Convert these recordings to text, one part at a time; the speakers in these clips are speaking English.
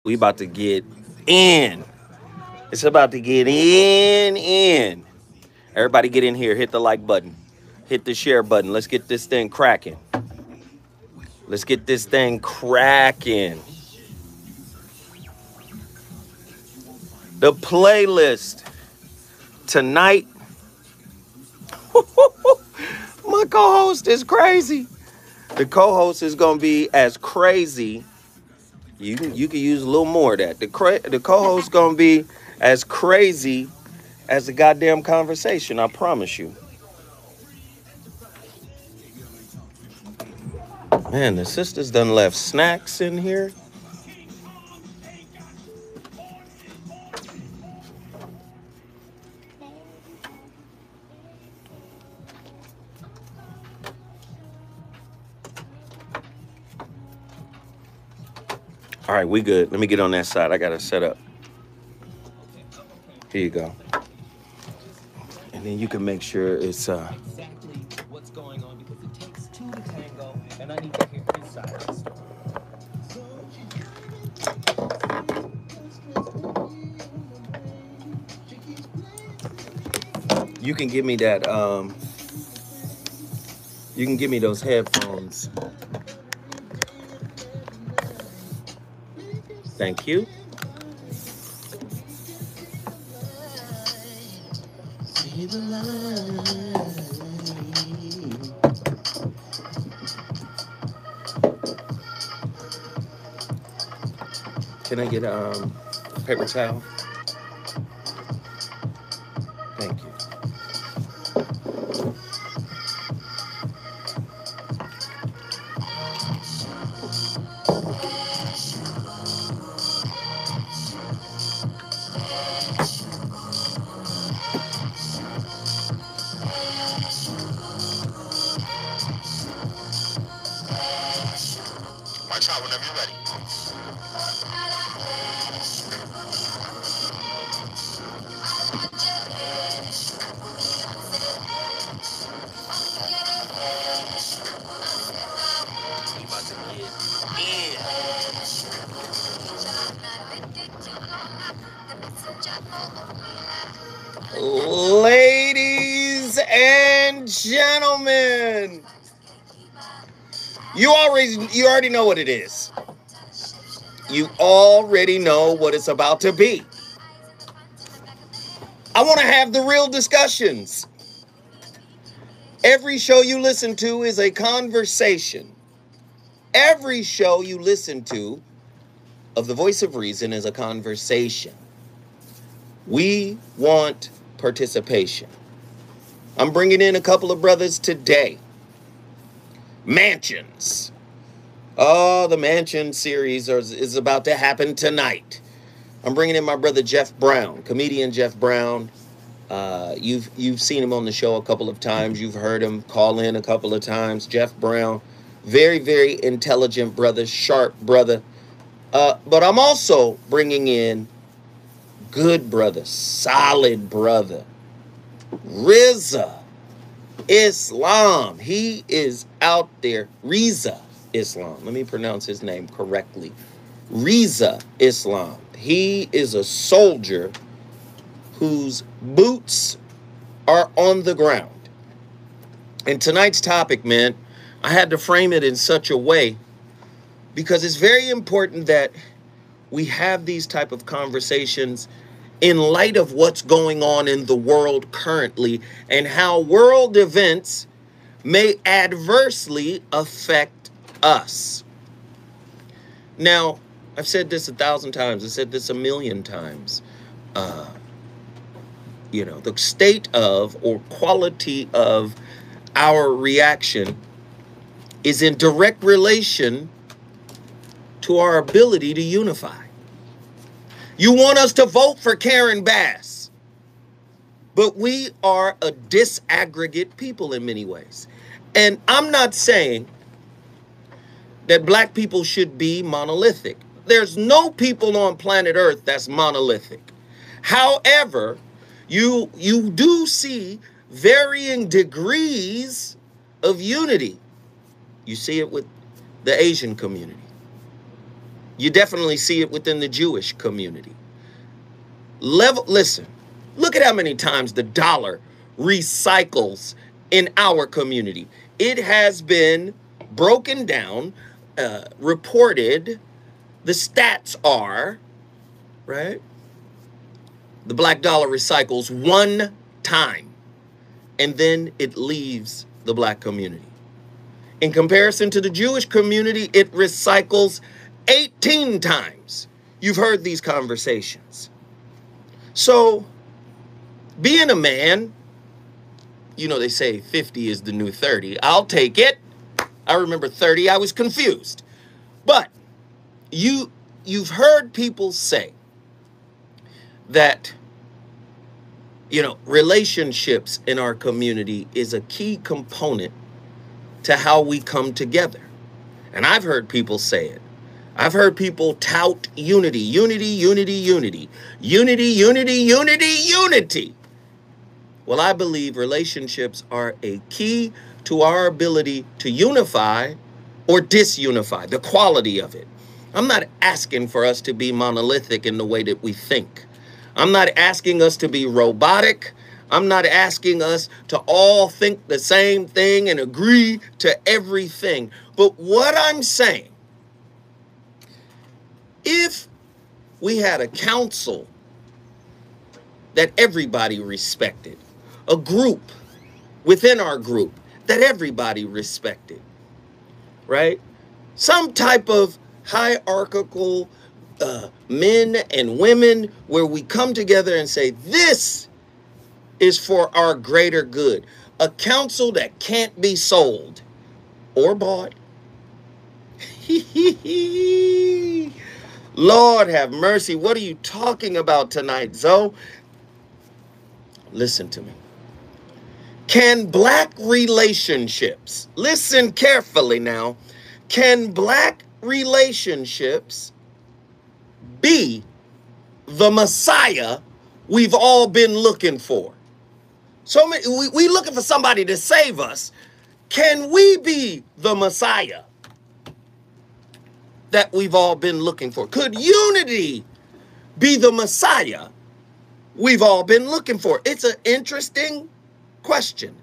We about to get in. It's about to get in. Everybody get in here. Hit the like button. Hit the share button. Let's get this thing cracking. Let's get this thing cracking. The playlist tonight. My co-host is crazy. The co-host is gonna be as crazy. You can use a little more of that. The co-host gonna be as crazy as the goddamn conversation. I promise you. Man, the sisters done left snacks in here. All right, we good. Let me get on that side. I got to set up. Here you go. And then you can make sure it's exactly what's going on, because it takes two to tango, and I need to hear his side of the story. You can give me that you can give me those headphones. Thank you. Can I get a paper towel? Thank you. Watch out whenever you're ready. We about to get in. Ladies and gentlemen, you already know what it is. You already know what it's about to be. I want to have the real discussions. Every show you listen to is a conversation. Every show you listen to of the Voice of Reason is a conversation. We want participation. I'm bringing in a couple of brothers today. Mansions. Oh, the Mansion series is about to happen tonight. I'm bringing in my brother Geoff Brown, comedian Geoff Brown. You've seen him on the show a couple of times. You've heard him call in a couple of times. Geoff Brown, very, very intelligent brother, sharp brother. But I'm also bringing in good brother, solid brother, SGRizzaIslam. He is out there. SGRizzaIslam. Let me pronounce his name correctly. SGRizzaIslam. He is a soldier whose boots are on the ground. And tonight's topic, man, I had to frame it in such a way because it's very important that we have these type of conversations in light of what's going on in the world currently and how world events may adversely affect us. Now, I've said this 1,000 times. I've said this 1,000,000 times. The state of or quality of our reaction is in direct relation to our ability to unify. You want us to vote for Karen Bass, but we are a disaggregate people in many ways. And I'm not saying that black people should be monolithic. There's no people on planet Earth that's monolithic. However, you do see varying degrees of unity. You see it with the Asian community. You definitely see it within the Jewish community. Listen, look at how many times the dollar recycles in our community. It has been broken down, reported. The stats are, right? The black dollar recycles one time, and then it leaves the black community. In comparison to the Jewish community, it recycles 18 times. You've heard these conversations. So, being a man, you know, they say 50 is the new 30. I'll take it. I remember 30, I was confused. But you've heard people say that, you know, relationships in our community is a key component to how we come together. And I've heard people say it. I've heard people tout unity, unity, unity, unity, unity, unity, unity, unity. Well, I believe relationships are a key to our ability to unify or disunify, the quality of it. I'm not asking for us to be monolithic in the way that we think. I'm not asking us to be robotic. I'm not asking us to all think the same thing and agree to everything. But what I'm saying, if we had a council that everybody respected, a group within our group that everybody respected, right? Some type of hierarchical men and women where we come together and say, this is for our greater good. A council that can't be sold or bought. Lord have mercy. What are you talking about tonight, Zoe? Listen to me. Can black relationships, listen carefully now, can black relationships be the Messiah we've all been looking for? So we looking for somebody to save us. Can we be the Messiah that we've all been looking for? Could unity be the Messiah we've all been looking for? It's an interesting question.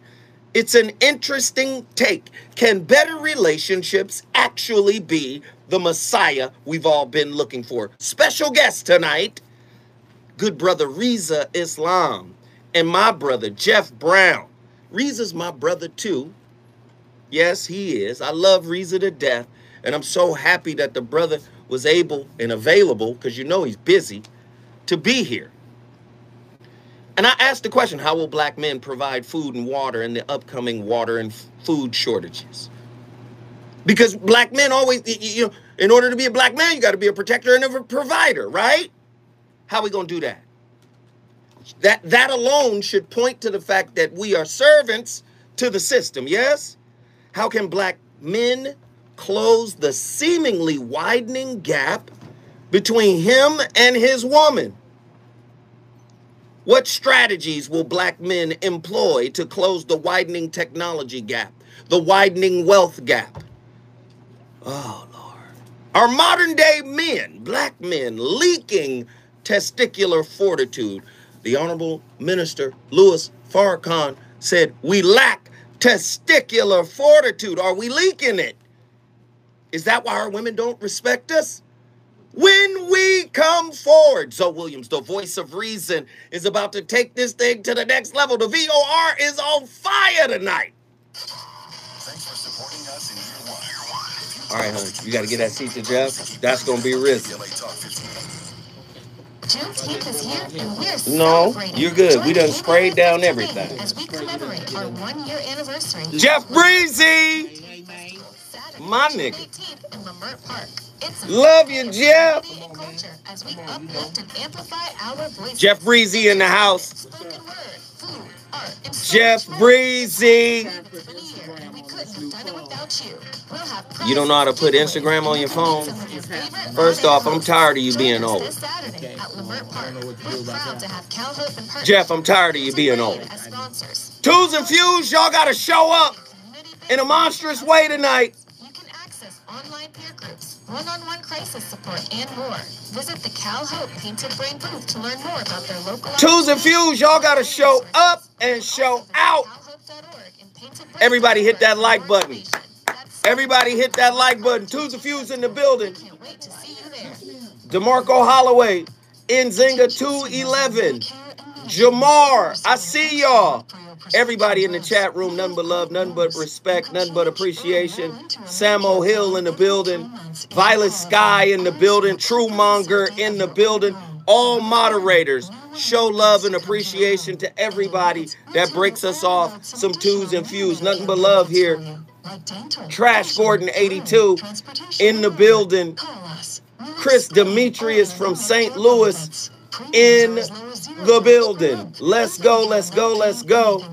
It's an interesting take. Can better relationships actually be the Messiah we've all been looking for? Special guest tonight, good brother SGRizzaIslam and my brother Geoff Brown. Rizza's my brother too. Yes, he is. I love Rizza to death. And I'm so happy that the brother was able and available, because you know he's busy, to be here. And I asked the question, how will black men provide food and water in the upcoming water and food shortages? Because black men always, you know, in order to be a black man, you got to be a protector and a provider, right? How are we going to do that? That alone should point to the fact that we are servants to the system, yes? How can black men close the seemingly widening gap between him and his woman? What strategies will black men employ to close the widening technology gap, the widening wealth gap? Oh, Lord. Are modern day men, black men, leaking testicular fortitude? The Honorable Minister Louis Farrakhan said, we lack testicular fortitude. Are we leaking it? Is that why our women don't respect us? When we come forward, Zoe Williams, the voice of reason, is about to take this thing to the next level. The VOR is on fire tonight. Thanks for supporting us in year one. All right, honey, you got to get that seat to Geoff. That's going to be RZA. Juneteenth is here, and we're celebrating. No, you're good. We done sprayed down everything. As we commemorate our 1-year anniversary. Geoff Breezy! My nigga. It's love you, Geoff. As we uplift and amplify our voices. Geoff Breezy in the house. Geoff Breezy. You don't know how to put Instagram on your phone? First off, I'm tired of you being old. Geoff, I'm tired of you being old. Twos and Fuse, y'all got to show up in a monstrous way tonight. You can access online peer groups, one-on-one crisis support, and more. Visit the Cal Hope Painted Brain booth to learn more about their local Twos and Fuse, y'all got to show up and show out. Everybody hit that like button. Everybody hit that like button. Twos and Fuse in the building. DeMarco Holloway, Nzinga 211. Jamar, I see y'all. Everybody in the chat room, nothing but love, nothing but respect, nothing but appreciation. Samo Hill in the building. Violet Sky in the building. True Monger in the building. All moderators, show love and appreciation to everybody that breaks us off some Twos and Fuse. Nothing but love here. Trash Gordon 82 in the building. Chris Demetrius from St. Louis in the building. Let's go, let's go, let's go.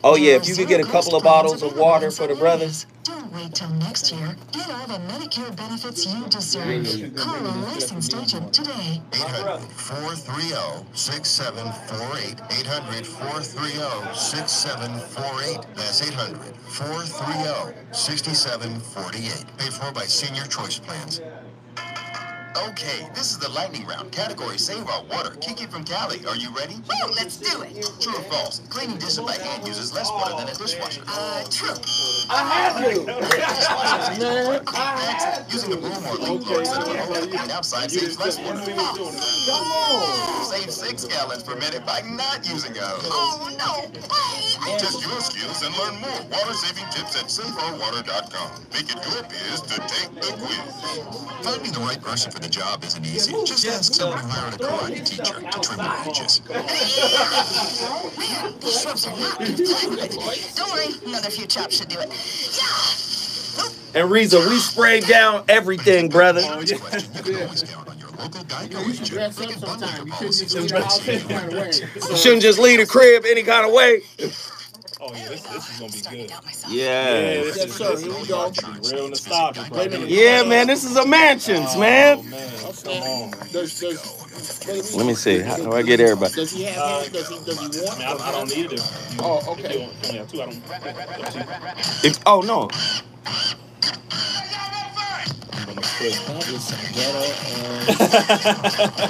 Oh yeah, if you could get a couple of bottles of water for the brothers. Don't wait till next year. Get all the Medicare benefits you deserve. Call a licensed agent today. 800-430-6748. 800-430-6748. That's 800-430-6748. Paid for by Senior Choice Plans. Okay, this is the lightning round. Category Save Our Water. Kiki from Cali, are you ready? Woo, let's do it. True or false? Cleaning dishes by hand uses less water than a dishwasher. True. I have to. Using a broom or leaf blower instead of a hose to clean outside saves less water. Save 6 gallons per minute by not using a hose. Oh, no. Test your skills and learn more water-saving tips at SaveOurWater.com. Make it your biz to take the quiz. Finding the right person for the job isn't easy. Just ask someone who hired a karate teacher to trim your edges. Man, these shrubs are not good. Don't worry, another few chops should do it. Yeah. And Reza, we sprayed down everything, brother. You can always count on your local Geico agent. Dress up sometime. You shouldn't just leave the house any kind of way. You shouldn't just leave the crib any kind of way. Oh yeah, this is gonna be good. Yeah. This Yes, sir. Here we go. real nostalgic. Wait a minute. Yeah, man, this is a mansions, man. Oh man, come on. Let me see. How do I get everybody? Does he have him? Does he want? I mean, I don't need it. Oh, If okay. you only have two, I don't. Oh no.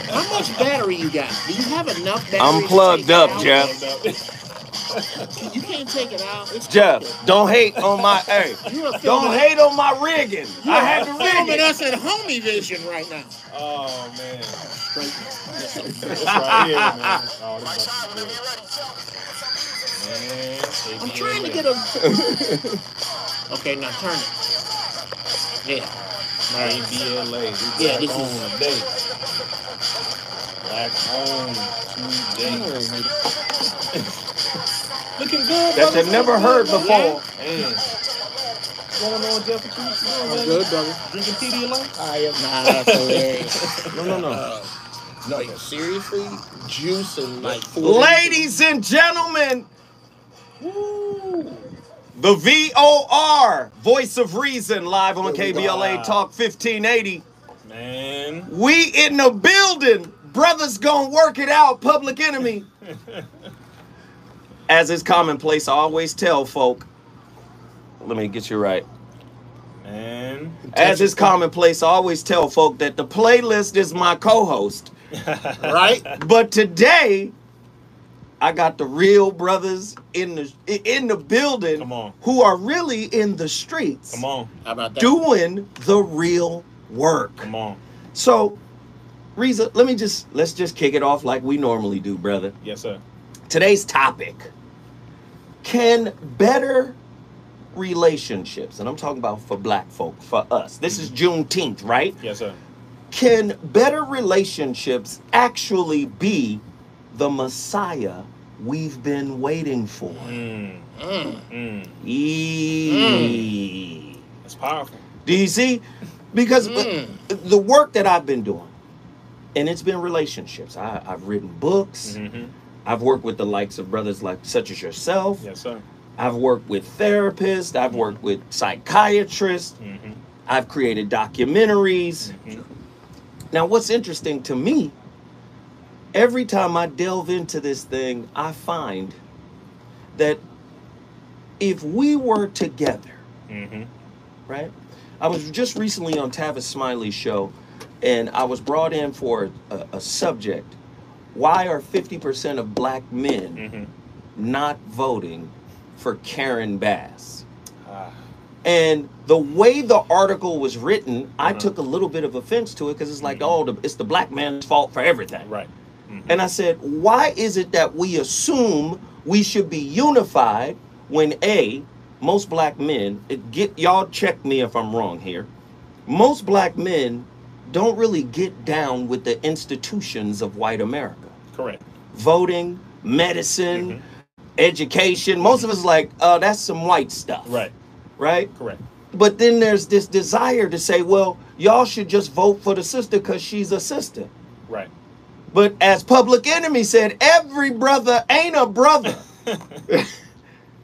How much battery you got? Do you have enough battery? I'm to plugged take up, it out? Jeff. You can't take it out. It's Jeff, don't hate on my don't hate on my rigging. I had to rig filming it. us at Homie Vision right now. Oh man, it's right here, man. Oh, this man. I'm trying to get a. Okay, now turn it. Yeah. ABLA. Yeah, this on is. today. Black on today. Looking good. That you never heard before. Man. What's going on, Geoff? What you doing, I'm man? good, brother. Drinking Pedialyte? I am not. That's hilarious. No. No, seriously? Juice and like 4 Ladies and gentlemen, the VOR, Voice of Reason, live on KBLA Talk 1580. Man. We in the building. Brothers gonna work it out, Public Enemy. As is commonplace, I always tell folk, let me get you right. Man. As is commonplace, I always tell folk that the playlist is my co-host. Right? But today, I got the real brothers in the building. Come on. Who are really in the streets. Come on. How about that? Doing the real work. Come on. So, Reza, let's just kick it off like we normally do, brother. Yes, sir. Today's topic: can better relationships, and I'm talking about for black folk, for us. This is Juneteenth, right? Yes, sir. Can better relationships actually be the Messiah we've been waiting for? That's powerful. Do you see? Because the work that I've been doing, and it's been relationships. I've written books. Mm-hmm. I've worked with the likes of brothers like such as yourself. Yes, sir. I've worked with therapists. I've worked with psychiatrists. Mm-hmm. I've created documentaries. Mm-hmm. Now, what's interesting to me, every time I delve into this thing, I find that if we were together, Mm-hmm. right? I was just recently on Tavis Smiley's show, and I was brought in for a subject. Why are 50% of black men Mm-hmm. not voting for Karen Bass? Ah. And the way the article was written, I Uh-huh. took a little bit of offense to it because it's like, Mhm. it's the black man's fault for everything. Right. Mhm. And I said, why is it that we assume we should be unified when most black men, y'all check me if I'm wrong here, most black men don't really get down with the institutions of white America. Correct. Voting, medicine, Mhm. education. Most of us like, that's some white stuff. Right. Right? Correct. But then there's this desire to say, well, y'all should just vote for the sister because she's a sister. Right. But as Public Enemy said, every brother ain't a brother.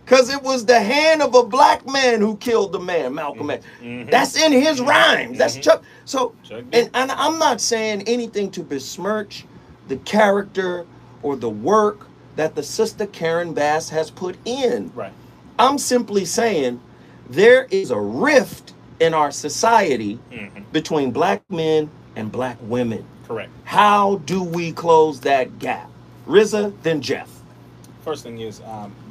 Because it was the hand of a black man who killed the man, Malcolm X. Mhm. That's in his rhymes. That's Chuck. So, Chuck and did. I'm not saying anything to besmirch the character or the work that the sister Karen Bass has put in. Right. I'm simply saying there is a rift in our society Mhm. between black men and black women. Correct. How do we close that gap? Rizza, then Geoff. First thing is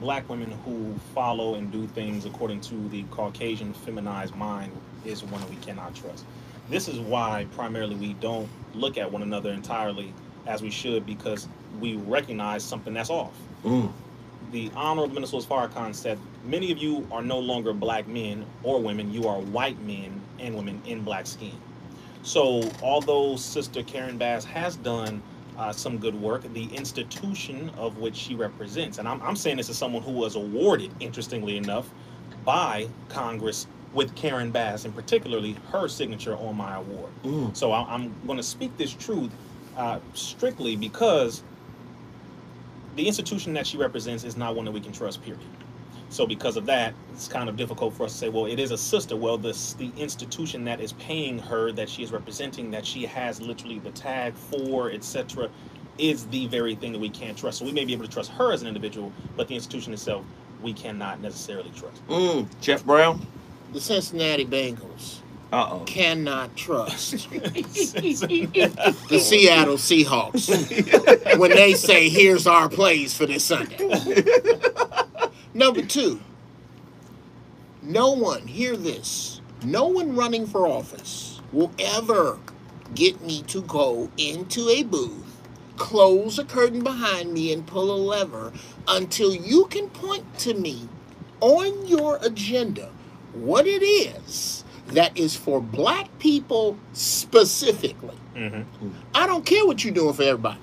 black women who follow and do things according to the Caucasian feminized mind is one that we cannot trust. This is why primarily we don't look at one another entirely as we should, because we recognize something that's off. The Honorable Minister Farrakhan said, many of you are no longer black men or women, you are white men and women in black skin. So although Sister Karen Bass has done some good work, the institution of which she represents, and I'm saying this as someone who was awarded, interestingly enough, by Congress with Karen Bass, and particularly her signature on my award. So I'm going to speak this truth strictly because the institution that she represents is not one that we can trust, period. So because of that, it's kind of difficult for us to say, well, it is a sister. Well, the institution that is paying her, that she is representing, that she has literally the tag for, etc., is the very thing that we can't trust. So we may be able to trust her as an individual, but the institution itself, we cannot necessarily trust. Jeff Brown? The Cincinnati Bengals Uh-oh. cannot trust the Seattle Seahawks when they say, here's our plays for this Sunday. Number two, no one, hear this, no one running for office will ever get me to go into a booth, close a curtain behind me, and pull a lever until you can point to me on your agenda what it is that is for black people specifically. I don't care what you're doing for everybody.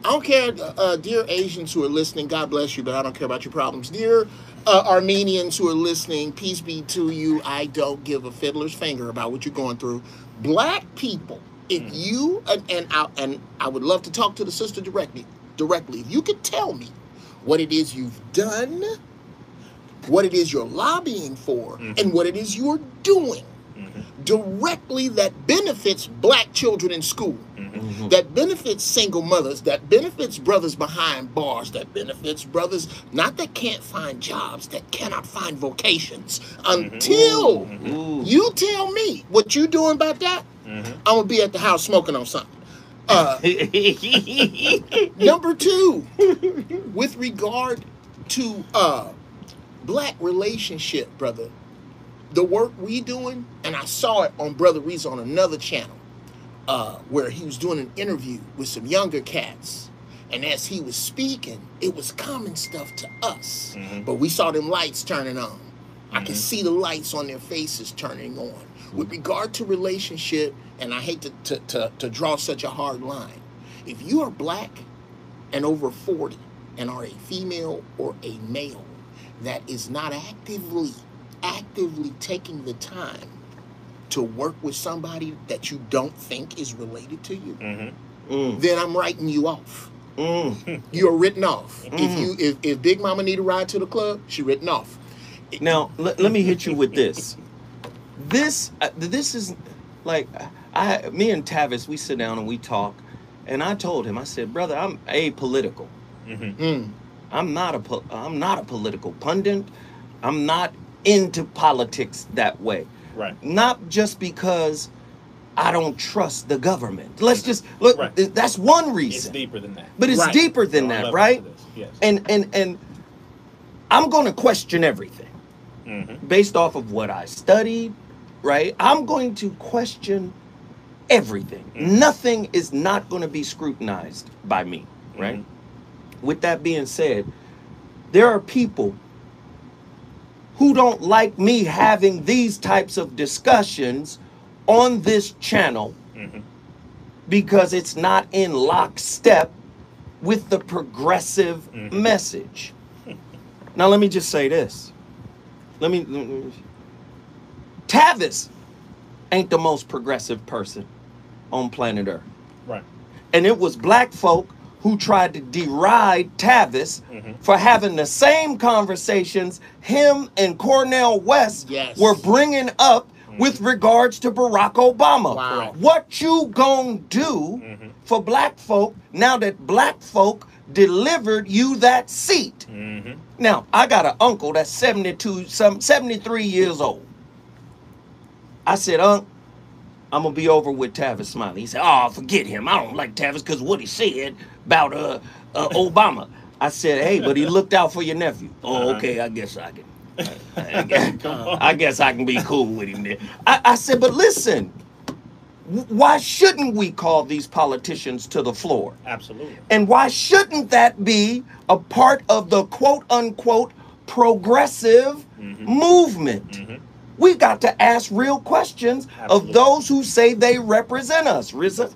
I don't care, dear Asians who are listening, God bless you, but I don't care about your problems. Dear Armenians who are listening, peace be to you. I don't give a fiddler's finger about what you're going through. Black people, if you, and I would love to talk to the sister directly, if you could tell me what it is you've done, what it is you're lobbying for, and what it is you're doing directly that benefits black children in school, that benefits single mothers, that benefits brothers behind bars, that benefits brothers not that can't find jobs, that cannot find vocations. Until you tell me what you doing about that, I'm gonna be at the house smoking on something. Number two, with regard to black relationship, brother, the work we doing, and I saw it on Brother Reese on another channel, where he was doing an interview with some younger cats, and as he was speaking, it was common stuff to us, but we saw them lights turning on. I could see the lights on their faces turning on. With regard to relationship, and I hate to draw such a hard line, if you are black and over 40 and are a female or a male that is not actively taking the time to work with somebody that you don't think is related to you, then I'm writing you off. You're written off. If Big Mama need a ride to the club, she written off. Now, let me hit you with this. This is like, me and Tavis, we sit down and we talk, and I told him, I said, brother, I'm apolitical. I'm not a political pundit. I'm not into politics that way. Right. Not just because I don't trust the government. Let's just look. Right. That's one reason. It's deeper than that. But it's Right. deeper than There are that, levels right? to this, yes. And I'm going to question everything based off of what I studied, right? I'm going to question everything. Nothing is not going to be scrutinized by me, right? With that being said, there are people who don't like me having these types of discussions on this channel because it's not in lockstep with the progressive message. Now, let me just say this. Tavis ain't the most progressive person on planet Earth. Right. And it was black folk who tried to deride Tavis for having the same conversations him and Cornel West were bringing up with regards to Barack Obama. Wow. What you gonna do for black folk now that black folk delivered you that seat? Now, I got an uncle that's 73 years old. I said, I'm gonna be over with Tavis Smiley. He said, oh, forget him. I don't like Tavis because what he said about Obama. I said, hey, but he looked out for your nephew. Oh, okay, I guess I can. I guess I can be cool with him then. I said, but listen, why shouldn't we call these politicians to the floor? Absolutely. And why shouldn't that be a part of the quote unquote progressive movement? We got to ask real questions of those who say they represent us. Rizza?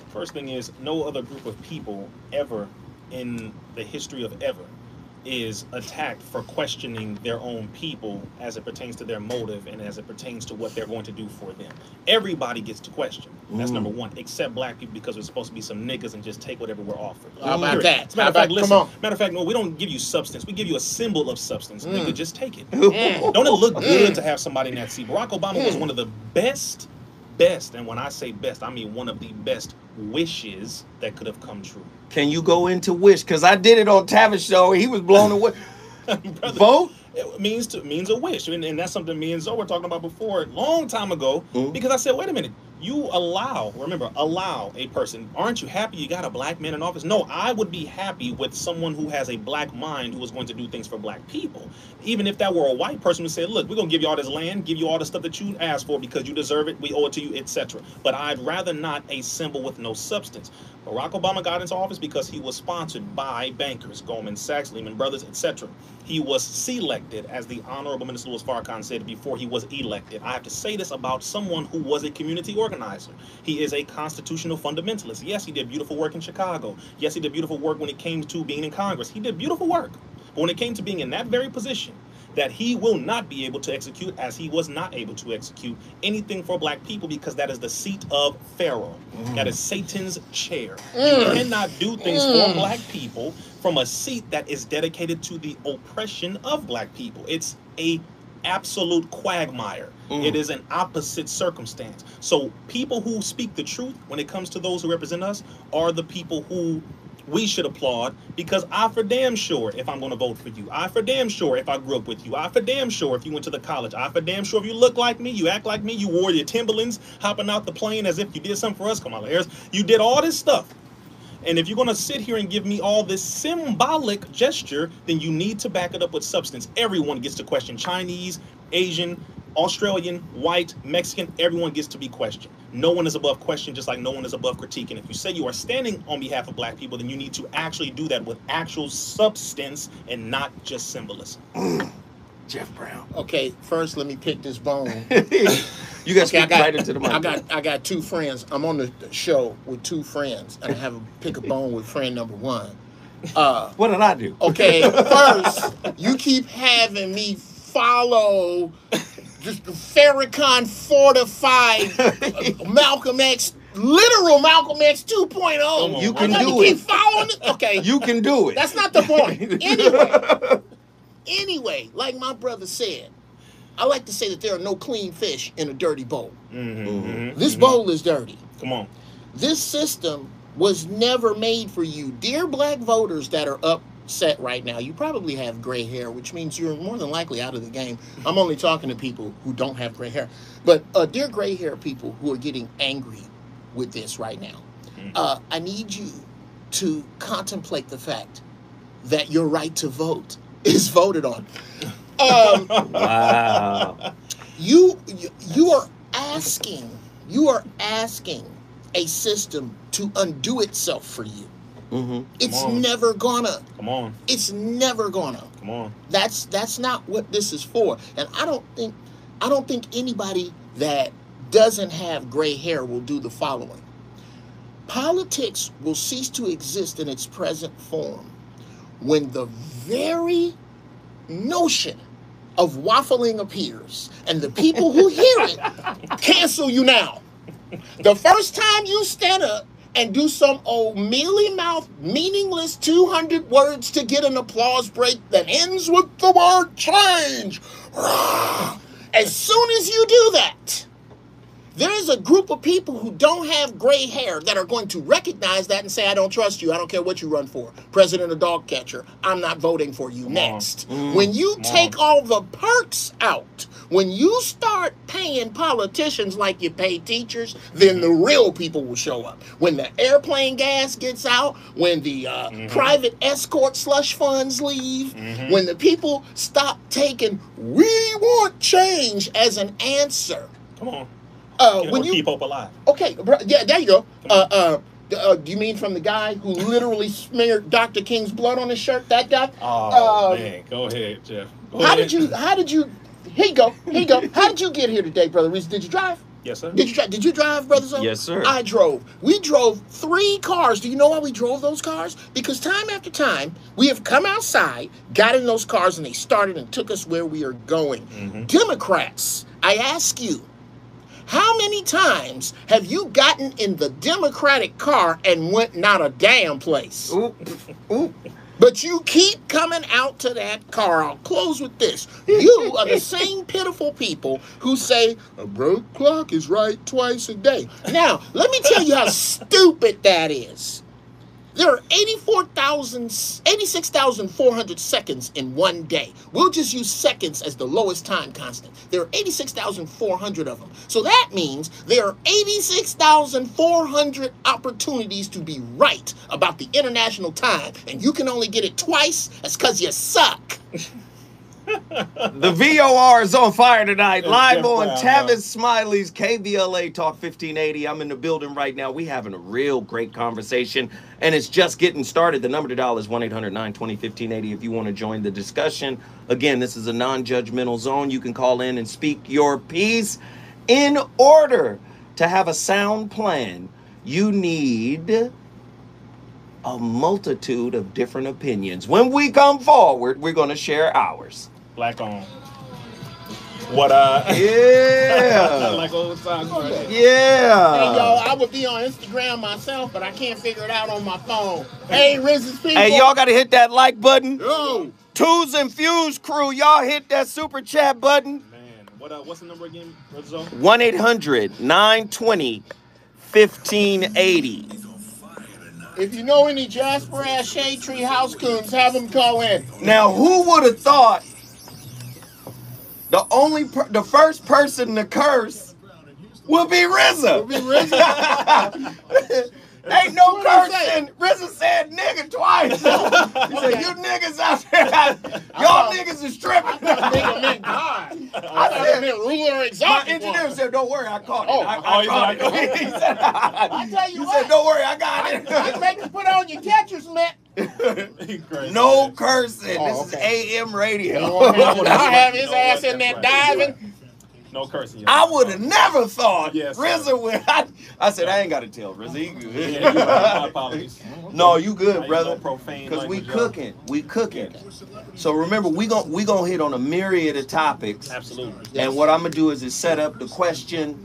First thing is, no other group of people ever in the history of ever is attacked for questioning their own people as it pertains to their motive and as it pertains to what they're going to do for them. Everybody gets to question. That's number one, except black people, because we're supposed to be some niggas and just take whatever we're offered. How about that? As a matter of fact, listen, come on. matter of fact, no, we don't give you substance. We give you a symbol of substance. Nigga, just take it. Don't it look good to have somebody in that seat? Barack Obama was one of the best, and when I say best, I mean one of the best wishes that could have come true. Can you go into wish? Because I did it on Tavis show. He was blown away. Brother, Vote? It means a wish. And that's something me and Zoe were talking about before, long time ago, because I said, wait a minute. You allow a person, aren't you happy you got a black man in office? No, I would be happy with someone who has a black mind who is going to do things for black people. Even if that were a white person who said, look, we're going to give you all this land, give you all the stuff that you asked for because you deserve it, we owe it to you, etc. But I'd rather not a symbol with no substance. Barack Obama got into office because he was sponsored by bankers, Goldman Sachs, Lehman Brothers, etc. He was selected, as the Honorable Minister Louis Farrakhan said before he was elected. I have to say this about someone who was a community organizer. He is a constitutional fundamentalist. Yes, he did beautiful work in Chicago. Yes, he did beautiful work when it came to being in Congress. He did beautiful work. But when it came to being in that very position, that he will not be able to execute, as he was not able to execute anything for black people, because that is the seat of Pharaoh. That is Satan's chair. You cannot do things for black people from a seat that is dedicated to the oppression of black people. It's a absolute quagmire. It is an opposite circumstance. So people who speak the truth when it comes to those who represent us are the people who we should applaud, because I for damn sure if I'm going to vote for you, I for damn sure if I grew up with you, I for damn sure if you went to the college, I for damn sure if you look like me, you act like me, you wore your Timberlands hopping out the plane as if you did something for us, Kamala Harris, you did all this stuff. And if you're going to sit here and give me all this symbolic gesture, then you need to back it up with substance. Everyone gets to question. Chinese, Asian, Australian, white, Mexican, everyone gets to be questioned. No one is above question, just like no one is above critique. And if you say you are standing on behalf of black people, then you need to actually do that with actual substance and not just symbolism. Jeff Brown. Okay, first let me pick this bone. You guys speak right into the mic. I got two friends. I'm on the show with two friends, and I have to pick a bone with friend number one. What did I do? Okay, first, you keep having me follow just the Farrakhan fortified Malcolm X, literal Malcolm X 2.0. You can do keep it. following it? Okay. You can do it. That's not the point. Anyway, like my brother said, I like to say that there are no clean fish in a dirty bowl. This bowl is dirty. Come on. This system was never made for you. Dear black voters that are up set right now, you probably have gray hair, which means you're more than likely out of the game. I'm only talking to people who don't have gray hair. But dear gray hair people who are getting angry with this right now, I need you to contemplate the fact that your right to vote is voted on. Wow. You are asking a system to undo itself for you. Mm-hmm. It's never gonna. Come on. It's never gonna. Come on. That's not what this is for. And I don't think anybody that doesn't have gray hair will do the following. Politics will cease to exist in its present form when the very notion of waffling appears, and the people who hear it cancel you now. The first time you stand up and do some old mealy-mouthed, meaningless 200 words to get an applause break that ends with the word change, as soon as you do that, there is a group of people who don't have gray hair that are going to recognize that and say, I don't trust you. I don't care what you run for. President or dog catcher, I'm not voting for you next. When you take all the perks out, when you start paying politicians like you pay teachers, then the real people will show up. When the airplane gas gets out, when the private escort slush funds leave, when the people stop taking, we want change as an answer. Come on. When you keep hope alive. Okay, yeah, there you go. Do you mean from the guy who literally smeared Dr. King's blood on his shirt? That guy? Oh man, go ahead, Geoff. How did you? Here you go. How did you get here today, Brother Reese? Did you drive? Yes, sir. Did you drive, Brother Zone? Yes, sir. I drove. We drove 3 cars. Do you know why we drove those cars? Because time after time, we have come outside, got in those cars, and they started and took us where we are going. Democrats, I ask you, how many times have you gotten in the Democratic car and went not a damn place? Oop. But you keep coming out to that car. I'll close with this. You are the same pitiful people who say, a broke clock is right twice a day. Now, let me tell you how stupid that is. There are 86,400 seconds in one day. We'll just use seconds as the lowest time constant. There are 86,400 of them. So that means there are 86,400 opportunities to be right about the international time. And you can only get it twice. That's because you suck. The VOR is on fire tonight. Live Geoff on Brown, Tavis Smiley's KBLA Talk 1580. I'm in the building right now. We having a real great conversation, and it's just getting started. The number to dial is 1-800-920-1580 if you want to join the discussion. Again, this is a non-judgmental zone. You can call in and speak your piece. In order to have a sound plan, you need a multitude of different opinions. When we come forward, we're going to share ours. Black on. What Yeah. like old times, right? Yeah. Hey, y'all, I would be on Instagram myself, but I can't figure it out on my phone. Hey, Riz's people. Hey, y'all got to hit that like button. Yo. Twos and Fuse crew, y'all hit that super chat button. Man, what's the number again, Rizzo? 1-800-920-1580. If you know any Jasper-ass Shade Tree house coons, have them call in. Now, who would have thought the first person to curse would be RZA? Ain't no cursing. RZA said nigga twice. He said, you niggas out there, y'all niggas is tripping. Nigga meant God. I said, meant ruler My exalted engineer one. said, don't worry, I caught it. Oh, I caught it. He said, I tell you he what. said, don't worry, I got it. I make you put on your catcher's mitt. No cursing. Oh, This okay. is AM radio. I'll have his ass in there diving. No cursing. I would have never thought Yes, sir. RZA would. I said, I ain't got to tell RZA. He good. Yeah, you right. My apologies. No, you good, I brother. use no profane Because we language, cooking. We cooking. So remember, we gonna hit on a myriad of topics. Absolutely. And what I'm gonna do is set up the question,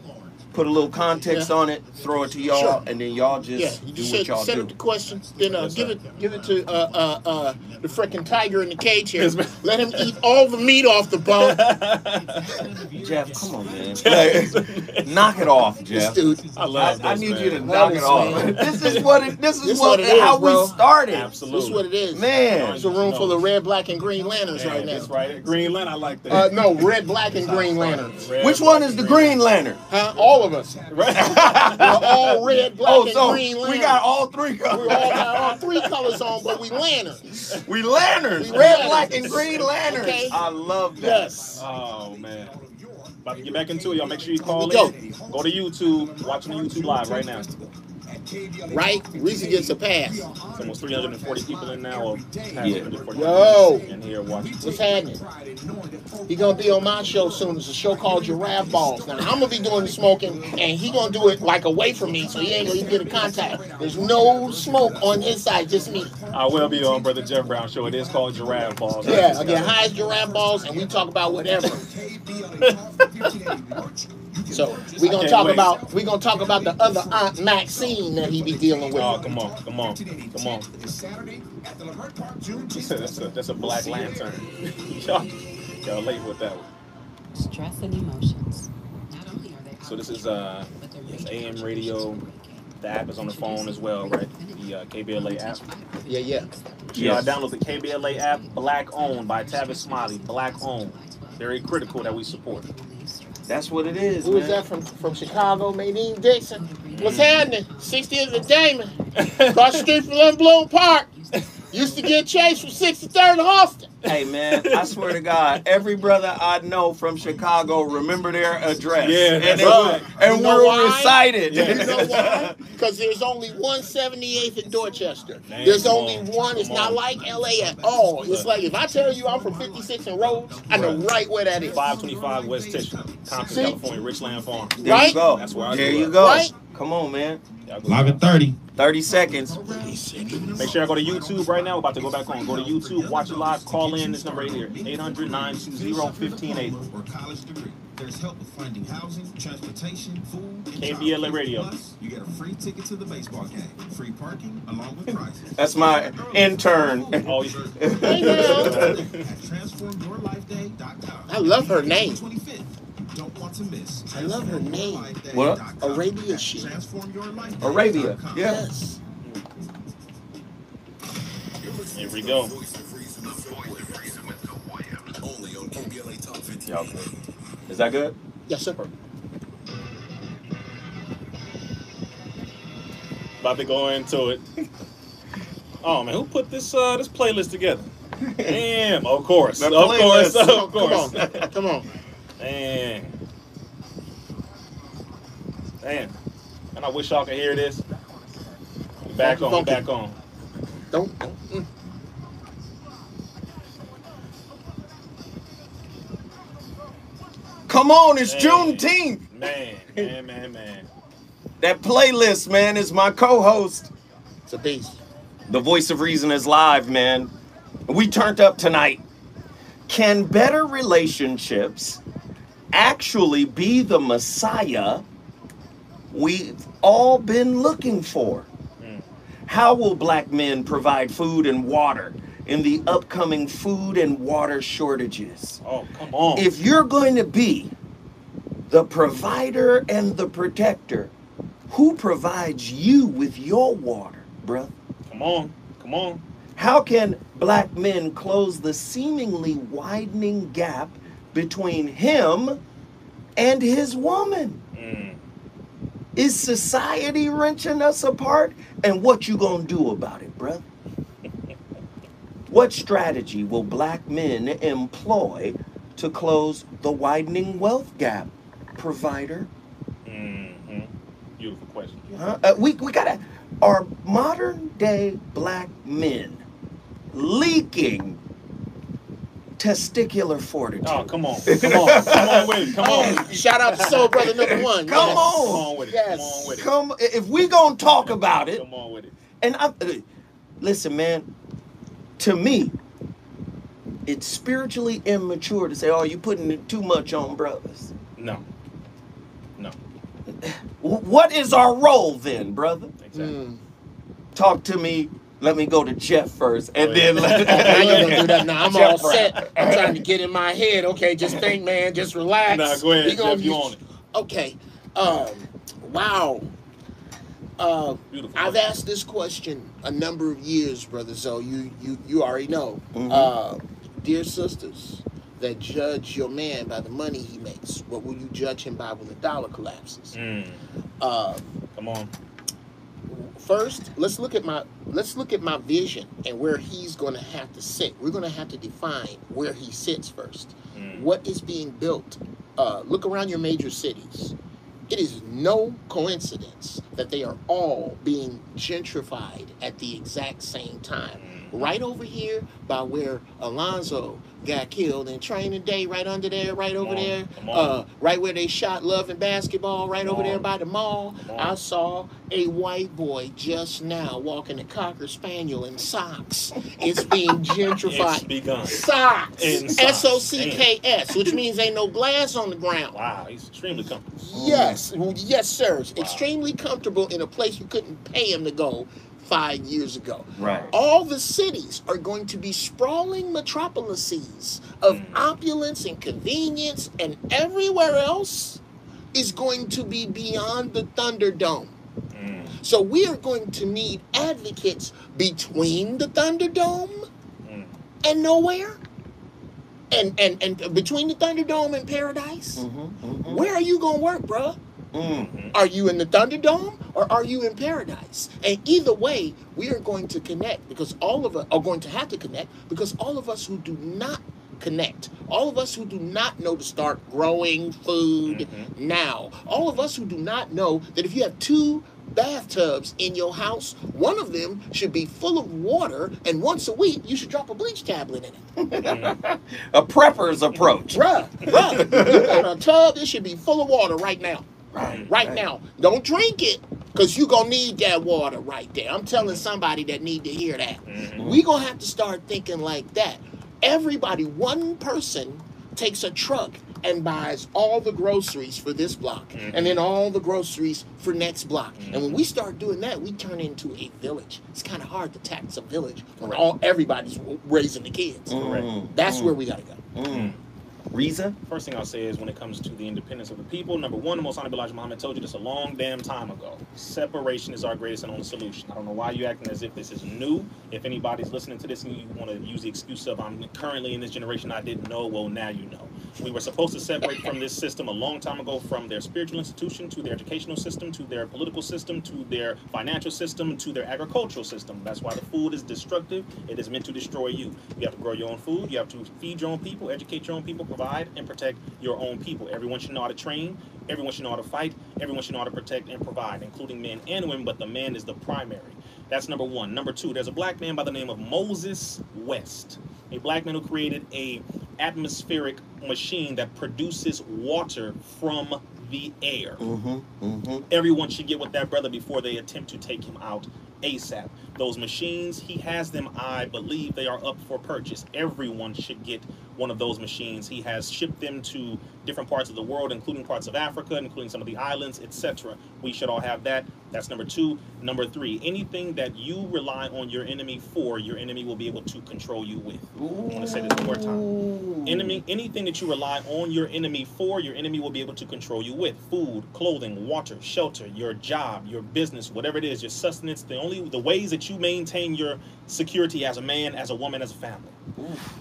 put a little context on it, throw it to y'all, Sure. and then y'all just You do just what y'all set do. up the question, then Yes, give it to the freaking tiger in the cage here. Yes, ma'am. Let him eat all the meat off the bone. Jeff, come on, man. Like, knock it off, This Jeff. dude, I love I this, need man. you to Love knock this, it off. man. This is what it. This This is what what it is, how bro. we started. Absolutely. this is what it is. Man. It's a room full of red, black, and green lanterns Man, right now. that's right. Green Lantern, I like that. No, red, black, and green lanterns. Red, Which black, one is and the Green Lantern? Huh? All of us. Right. We're all red, black, Oh, and so green lanterns. we got all three We colors. all got all three colors on, but we lanterns. We lanterns. We Red, lanterns. black, and green lanterns. Okay. I love that. Yes. Oh, man. About to get back into it. Y'all make sure you call Go. in. Go to YouTube. Watching the YouTube live right now. Right? Reese gets a pass. It's almost 340 people in now. Or past Yeah. 340 Yo. people in here watching. What's happening? He gonna be on my show soon. It's a show called Giraffe Balls. Now I'm gonna be doing the smoking, and he gonna do it like away from me, so he ain't gonna even get a contact. There's no smoke on his side, just me. I will be on Brother Geoff Brown show. It is called Giraffe Balls. Yeah, I get high as giraffe balls, and we talk about whatever. So we gonna talk about the other Aunt Maxine that he be dealing with. Oh, come on. That's a black lantern. y'all late with that one. Stress and emotions. Not only are they So this is it's AM radio. The app is on the phone as well, right? The KBLA app. Yeah. Y'all download the KBLA app. Black owned by Tavis Smiley. Black owned. Very critical that we support. That's what it is. Who is man. that from Chicago? Nadine Dixon. What's happening? 60th and Damon. Across the street from Lynn Bloom Park. Used to get chased from 63rd and Austin. Hey man, I swear to God, every brother I know from Chicago remember their address. Yeah, and that's it right. and You know we're why? recited. Yeah. You know why? Because there's only 178th in Dorchester. Man, There's come only on, one. It's come not on. like LA at all. It's like if I tell you I'm from 56 and Rhodes, I know right where that is. 525 West Tishman, Compton, See? California, Richland Farm. There Right? you go. That's where I there grew you up. go. Right? Come on, man. Y'all go Live back. at 30. 30 seconds. Make sure I go to YouTube right now. We're about to go back on. Go to YouTube, watch it live, call in. This number right here, 800-920-1580. Or college degree. There's help with finding housing, transportation, food, and KBLA childcare. Radio. Plus, you get a free ticket to the baseball game, free parking, along with prizes. That's my intern. Oh, yeah. Hey, now. At transformyourlifeday.com. I love her name. 25th. You don't want to miss. I love her name. What? Arabia shit. Arabia. Yeah. Yes. Here we go. Y'all good? Is that good? Yes, sir. About to go into it. Oh man, who put this this playlist together? Damn, of course, The of playlist. course, of course. Come on. Damn. And I wish y'all could hear this. We back on, we Funky. back on. Don't. Come on, it's Man. Juneteenth. Man. That playlist, man, is my co-host. It's a beast. The Voice of Reason is live, man. We turned up tonight. Can better relationships actually be the Messiah we've all been looking for? How will black men provide food and water in the upcoming food and water shortages? Oh, come on. If you're going to be the provider and the protector, who provides you with your water, bruh? Come on. Come on. How can black men close the seemingly widening gap between him and his woman? Is society wrenching us apart? And what you gonna do about it, bruh? What strategy will black men employ to close the widening wealth gap, provider? Beautiful question. We gotta, are modern day black men leaking testicular fortitude? Oh, come on. Come on. Come on with it. Come on. Oh, shout out to Soul Brother number 1. Come Yes. on. Come on with it. Yes. Come on with it. Come, if we gonna talk about it, Come on with it. and listen, man, to me, it's spiritually immature to say, "Oh, you putting it too much on brothers." No. What is our role then, brother? Exactly. Talk to me. Let me go to Geoff first, and then Now you're gonna do that. Now I'm all Geoff Brown. set. I'm trying to get in my head. Okay, just think, man. Just relax. Nah, go ahead, We gonna Geoff, you own it. Okay. Wow. Beautiful. I've asked this question a number of years, brother. So you already know. Dear sisters that judge your man by the money he makes, what will you judge him by when the dollar collapses? Come on. First, let's look at my vision and where he's going to have to sit. We're going to have to define where he sits first. What is being built? Look around your major cities. It is no coincidence that they are all being gentrified at the exact same time. Right over here by where Alonzo got killed in Training Day, right under there, right over there, right where they shot Love and Basketball, right over there by the mall. I saw a white boy just now walking a Cocker Spaniel in socks. It's being gentrified. It's begun. Socks. In socks. SOCKS, which means ain't no glass on the ground. Wow, he's extremely comfortable. Yes, yes, sir. Extremely comfortable in a place you couldn't pay him to go 5 years ago. Right. All the cities are going to be sprawling metropolises of opulence and convenience, and everywhere else is going to be beyond the Thunderdome. So we are going to need advocates between the Thunderdome and nowhere. And between the Thunderdome and Paradise. Where are you gonna work, bruh? Are you in the Thunderdome or are you in Paradise? And either way, we are going to connect because all of us are going to have to connect because all of us who do not connect, all of us who do not know to start growing food now, all of us who do not know that if you have 2 bathtubs in your house, one of them should be full of water, and once a week you should drop a bleach tablet in it. A prepper's approach. Bruh, you got a tub, it should be full of water right now. Right now. Don't drink it, because you're going to need that water right there. I'm telling somebody that need to hear that. We're going to have to start thinking like that. Everybody, one person takes a truck and buys all the groceries for this block and then all the groceries for next block. And when we start doing that, we turn into a village. It's kind of hard to tax a village when everybody's raising the kids. That's where we got to go. Rizza? First thing I'll say is when it comes to the independence of the people, number one, the Most Honorable Elijah Muhammad told you this a long damn time ago. Separation is our greatest and only solution. I don't know why you're acting as if this is new. If anybody's listening to this and you want to use the excuse of I'm currently in this generation I didn't know, well, now you know. We were supposed to separate from this system a long time ago, from their spiritual institution to their educational system to their political system to their financial system to their agricultural system. That's why the food is destructive. It is meant to destroy you. You have to grow your own food. You have to feed your own people, educate your own people, provide and protect your own people. Everyone should know how to train. Everyone should know how to fight. Everyone should know how to protect and provide, including men and women, but the man is the primary. That's number one. Number two, there's a black man by the name of Moses West, a black man who created a atmospheric machine that produces water from the air. Everyone should get with that brother before they attempt to take him out ASAP. Those machines, he has them. I believe they are up for purchase. Everyone should get one of those machines. He has shipped them to different parts of the world, including parts of Africa, including some of the islands, etc. We should all have that. That's number two. Number three, anything that you rely on your enemy for, your enemy will be able to control you with. I want to say this one more time. Anything that you rely on your enemy for, your enemy will be able to control you with. Food, clothing, water, shelter, your job, your business, whatever it is, your sustenance, the ways that you maintain your security as a man, as a woman, as a family.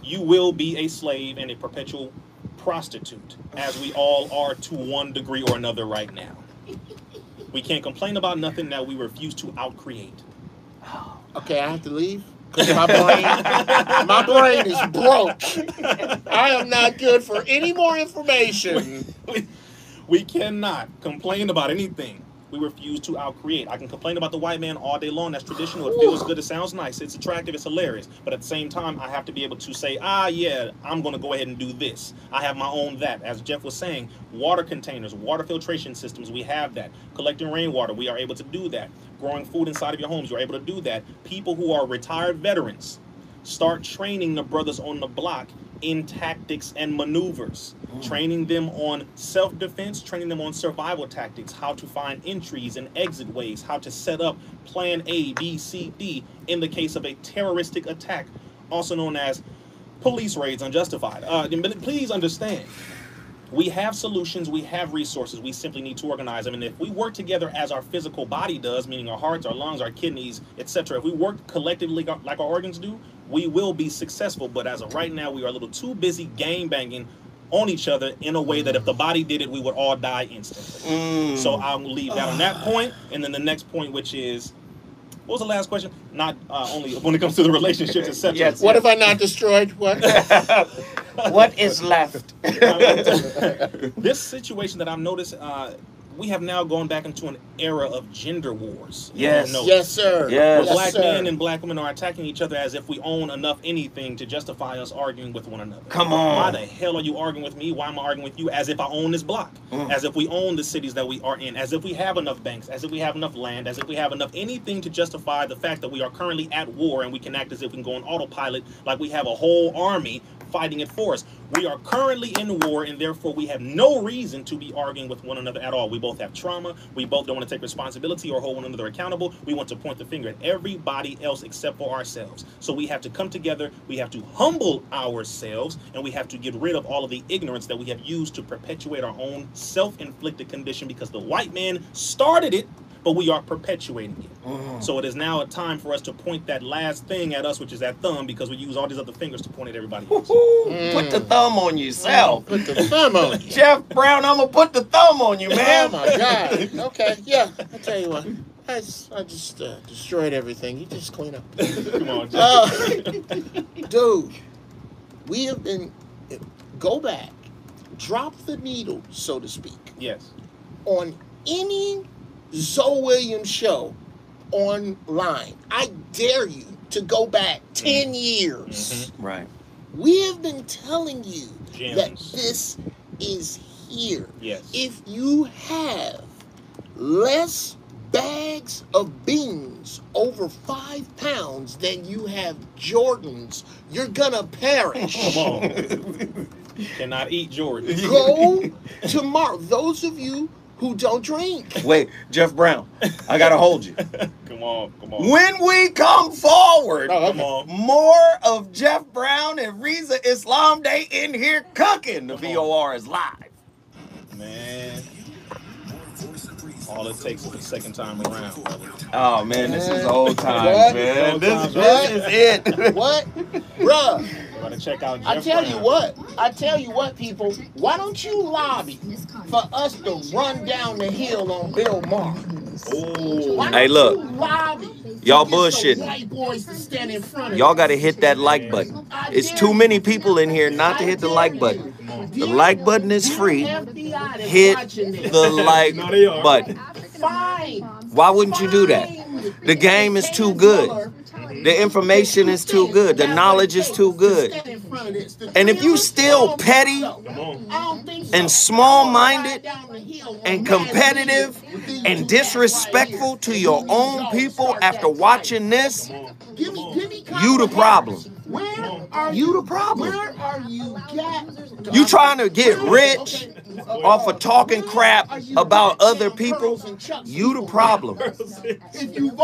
You will be a slave and a perpetual prostitute, as we all are to one degree or another right now. We can't complain about nothing that we refuse to outcreate. Okay, I have to leave because my brain is broke. I am not good for any more information. We cannot complain about anything we refuse to outcreate. I can complain about the white man all day long. That's traditional. It feels good. It sounds nice. It's attractive. It's hilarious. But at the same time, I have to be able to say, yeah, I'm going to go ahead and do this. I have my own that. As Geoff was saying, water containers, water filtration systems, we have that. Collecting rainwater, we are able to do that. Growing food inside of your homes, you're able to do that. People who are retired veterans, start training the brothers on the block in tactics and maneuvers, training them on self-defense, training them on survival tactics, how to find entries and exit ways, how to set up plan A, B, C, D in the case of a terroristic attack, also known as police raids unjustified. Please understand, we have solutions, we have resources, we simply need to organize them. And if we work together as our physical body does, meaning our hearts, our lungs, our kidneys, etc., if we work collectively like our organs do, we will be successful. But as of right now, we are a little too busy gang banging on each other in a way that if the body did it, we would all die instantly. So I'll leave that on that point. And then the next point, which is, what was the last question? Not only when it comes to the relationships, etc. Yes, What if I not destroyed? What? What is left? This situation that I've noticed, we have now gone back into an era of gender wars. Yes. Yes, sir. Yes. Yes, Black sir. men and black women are attacking each other as if we own enough anything to justify us arguing with one another. Come on. Why the hell are you arguing with me? Why am I arguing with you? As if I own this block. As if we own the cities that we are in. As if we have enough banks. As if we have enough land. As if we have enough anything to justify the fact that we are currently at war and we can act as if we can go on autopilot like we have a whole army fighting it for us. We are currently in war, and therefore we have no reason to be arguing with one another at all. We both have trauma. We both don't want to take responsibility or hold one another accountable. We want to point the finger at everybody else except for ourselves. So we have to come together. We have to humble ourselves, and we have to get rid of all of the ignorance that we have used to perpetuate our own self-inflicted condition, because the white man started it, but we are perpetuating it. So it is now a time for us to point that last thing at us, which is that thumb, because we use all these other fingers to point at everybody else. Put the thumb on yourself. Put the thumb on you. Jeff Brown, I'm going to put the thumb on you, Oh man. my God. Okay, yeah. I'll tell you what. I just destroyed everything. You just clean up. Come on, Jeff. Dude, we have been, go back, drop the needle, so to speak, Yes. on any Zoe Williams show online. I dare you to go back 10 years. Right. We have been telling you that Gems. this is here. Yes. If you have less bags of beans over 5 pounds than you have Jordans, you're gonna perish. Come on. Cannot eat Jordan. Go tomorrow. Those of you who don't drink. Wait, Jeff Brown, I got to hold you. Come on, come on. When we come forward, Oh, Come on. more of Jeff Brown and Rizza Islam Day in here cooking. The VOR is live. Man. All it takes is the second time around, brother. Oh, man, this is old times, What? man. Old This times, is it. What? Bruh, You gotta check out Jeff I tell Brown. you what, people, why don't you lobby for us to run down the hill on Bill Maher? Oh, Why Hey, don't look. you lobby Y'all to get some bullshitting. white boys to stand in front of Y'all you? got to hit that like button. It's too many people in here not to hit the like button. The like button is free. FBI that's Hit watching this. the like No, they are. button. Fine. Why wouldn't you do that? The game is too good. The information is too good. The knowledge is too good. And if you still petty and small-minded and competitive and disrespectful to your own people after watching this, you the problem. You the problem. Where are you at? You trying to get rich off of talking crap about other people? You the problem.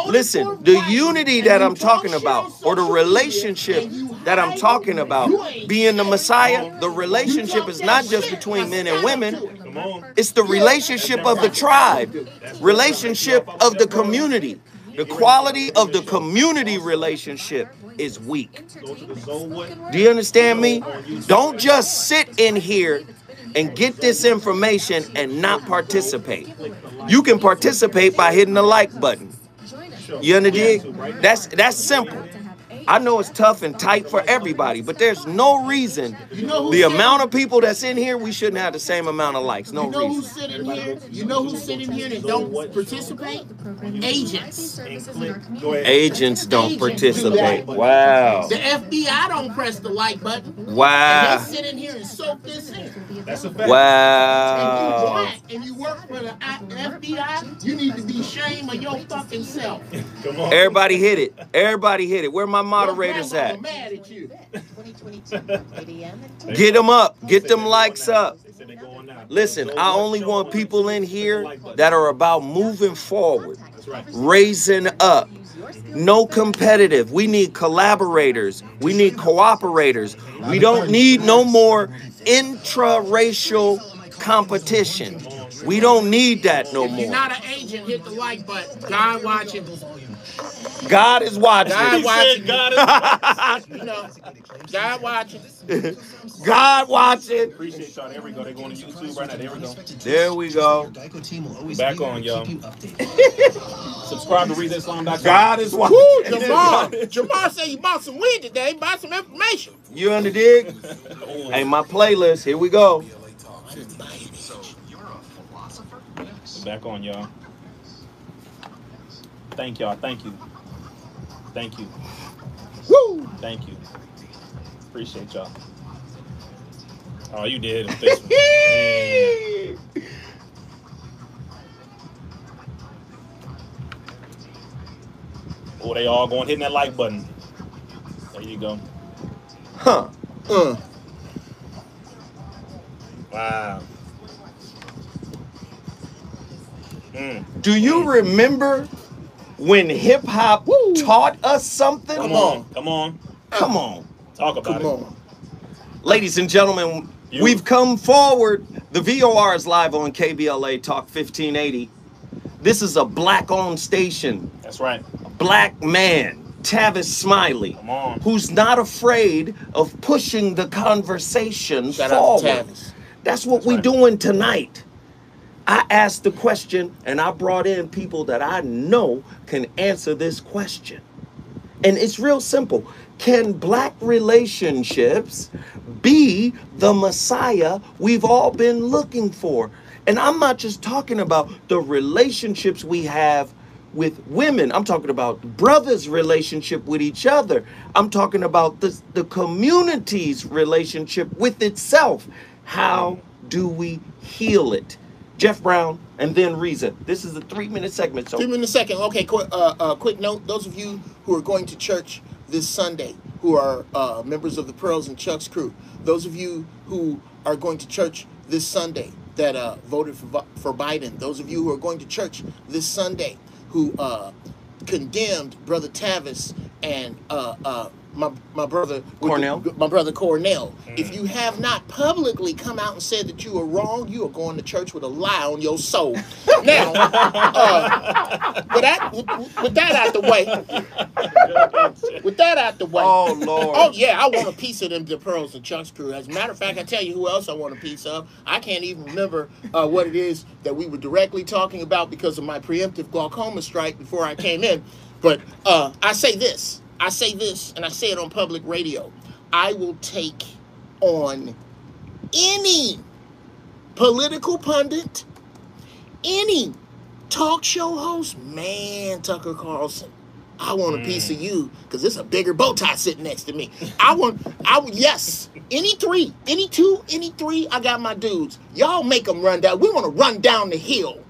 Listen, the unity that I'm talking about, or the relationship that I'm talking about, being the Messiah, the relationship is not just between men and women. come on. It's the relationship of the tribe, relationship of the community. The quality of the community relationship is weak. Go to the Zoewood. Do you understand me? Don't just sit in here and get this information and not participate. You can participate by hitting the like button. You understand? That's simple. I know it's tough and tight for everybody, but there's no reason. The amount of people that's in here, we shouldn't have the same amount of likes. No You know who's reason. sitting here? You know who's sitting here that don't participate? Agents. Go ahead. Agents don't participate. Wow. The FBI don't press the like button. And Wow. they sit in here and soak this in. That's a fact. If you Wow. black and you work for the FBI, you need to be ashamed of your fucking self. Come on. Everybody hit it. Everybody hit it. Where my moderators Your at? grandmama mad at you. Get them up. Get them likes up. They said they're going now. Listen, Those I who are only showing want on people YouTube, in hit the here like button. that are about moving forward, That's right. raising up. No competitive. We need collaborators. We need cooperators. We don't need no more intra-racial competition. We don't need that no If you're more. not an agent, hit the like button. God watching. God is watching. God He watching. said God is You know, God watching. God watching. Appreciate y'all. There we go. They're going to YouTube right now. There we go. There we go. Back on, y'all. Subscribe to RizzaIslam.com. God is watching. Woo, Jamar said you bought some weed today. Bought some information. You on the dig? Hey, my playlist. Here we go. Back on, y'all. Thank y'all. Thank you. Thank you. Woo. Thank you. Appreciate y'all. Oh, you did this one. Man. Oh, they all going hitting that like button. There you go. Huh. Wow. Do you remember when hip hop taught us something? Come on. Come on. Come on. Talk about Come it. on. Ladies and gentlemen, we've come forward. The VOR is live on KBLA Talk 1580. This is a black-owned station. That's right. A black man, Tavis Smiley, Come on. who's not afraid of pushing the conversation Shout out forward. to Tavis. That's what we're doing tonight. I asked the question, and I brought in people that I know can answer this question. And it's real simple. Can black relationships be the Messiah we've all been looking for? And I'm not just talking about the relationships we have with women. I'm talking about brothers' relationship with each other. I'm talking about the community's relationship with itself. How do we heal it? Jeff Brown and then Rizza. This is a 3-minute segment. So 3 minutes a second. Okay, quick note. Those of you who are going to church this Sunday, who are members of the Pearls and Chuck's crew, those of you who are going to church this Sunday that voted for Biden, those of you who are going to church this Sunday who condemned Brother Tavis and my brother Cornell. My brother Cornell. If you have not publicly come out and said that you are wrong, you are going to church with a lie on your soul. Now, with that out the way. Oh, Lord. Oh yeah, I want a piece of them Pearls and Chuck's crew. As a matter of fact, I tell you who else I want a piece of. I can't even remember what it is that we were directly talking about because of my preemptive glaucoma strike before I came in. But I say this, and I say it on public radio. I will take on any political pundit, any talk show host, man, Tucker Carlson. I want a piece of you because there's a bigger bow tie sitting next to me. Yes, any three, any two, any three, I got my dudes. Y'all make them run down. We want to run down the hill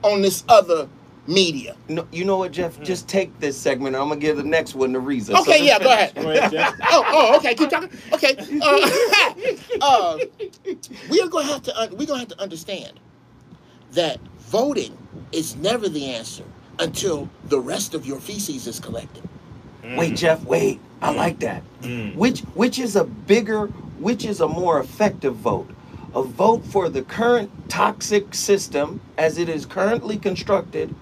on this other media. No, you know what, Jeff? Just take this segment. And I'm gonna give the next one to Rizza. Okay, So yeah, go ahead. Go ahead, Jeff. Okay, keep talking. Okay, we're gonna have to understand that voting is never the answer until the rest of your feces is collected. Wait, Jeff, wait. I like that. Which is a more effective vote? A vote for the current toxic system as it is currently constructed,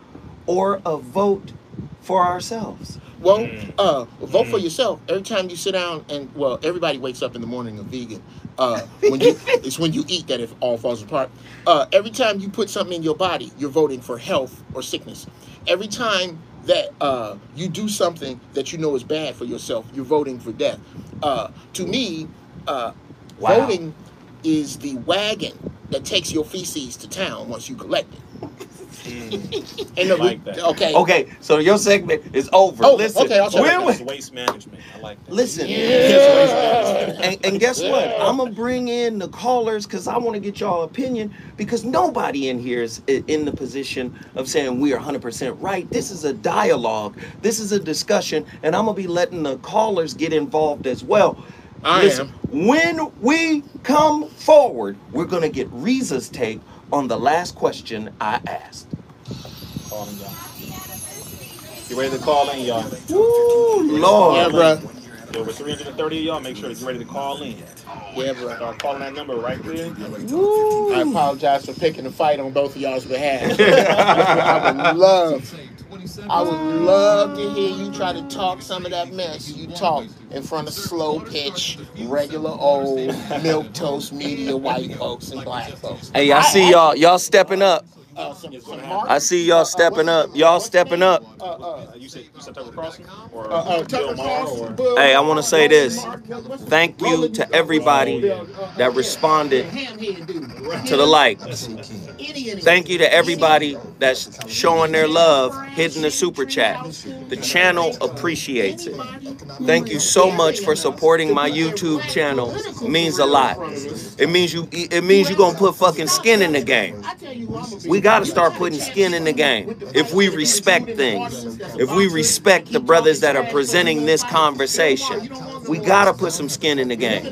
or a vote for ourselves? Well, vote for yourself. Every time you sit down and, well, everybody wakes up in the morning a vegan. It's when you eat that it all falls apart. Every time you put something in your body, you're voting for health or sickness. Every time that you do something that you know is bad for yourself, you're voting for death. To me, voting is the wagon that takes your feces to town once you collect it. And like that. Okay. Okay, so your segment is over. Oh, Listen, okay, I'll shut we're up. with- That's waste management. I like that. listen. Yeah. And guess what? I'm gonna bring in the callers because I want to get y'all opinion, because nobody in here is in the position of saying we are 100% right. This is a dialogue. This is a discussion, and I'm gonna be letting the callers get involved as well. Listen, when we come forward, we're gonna get Rizza's take on the last question I asked. Calling y'all. You ready to call in, y'all? Woo, Lord. Yeah, bro. There were 330 of y'all. Make sure that you're ready to call in. Yeah, bro. Start calling that number right there. I apologize for picking the fight on both of y'all's behalf. I would love to hear you try to talk some of that mess you talk in front of slow pitch, regular old milquetoast media white folks and black folks. Hey, I see y'all stepping up. Some I see y'all stepping up. Y'all stepping up. You said Tucker Carlson? Or Tucker Bill Maher? Carlson, Or Hey, I want to say this. Thank you to everybody that responded to the likes. Thank you to everybody that's showing their love, hitting the super chat. The channel appreciates it. Thank you so much for supporting my YouTube channel. It means a lot. It means you're gonna put fucking skin in the game. We gotta start putting skin in the game. If we respect things, if we respect the brothers that are presenting this conversation, we gotta put some skin in the game.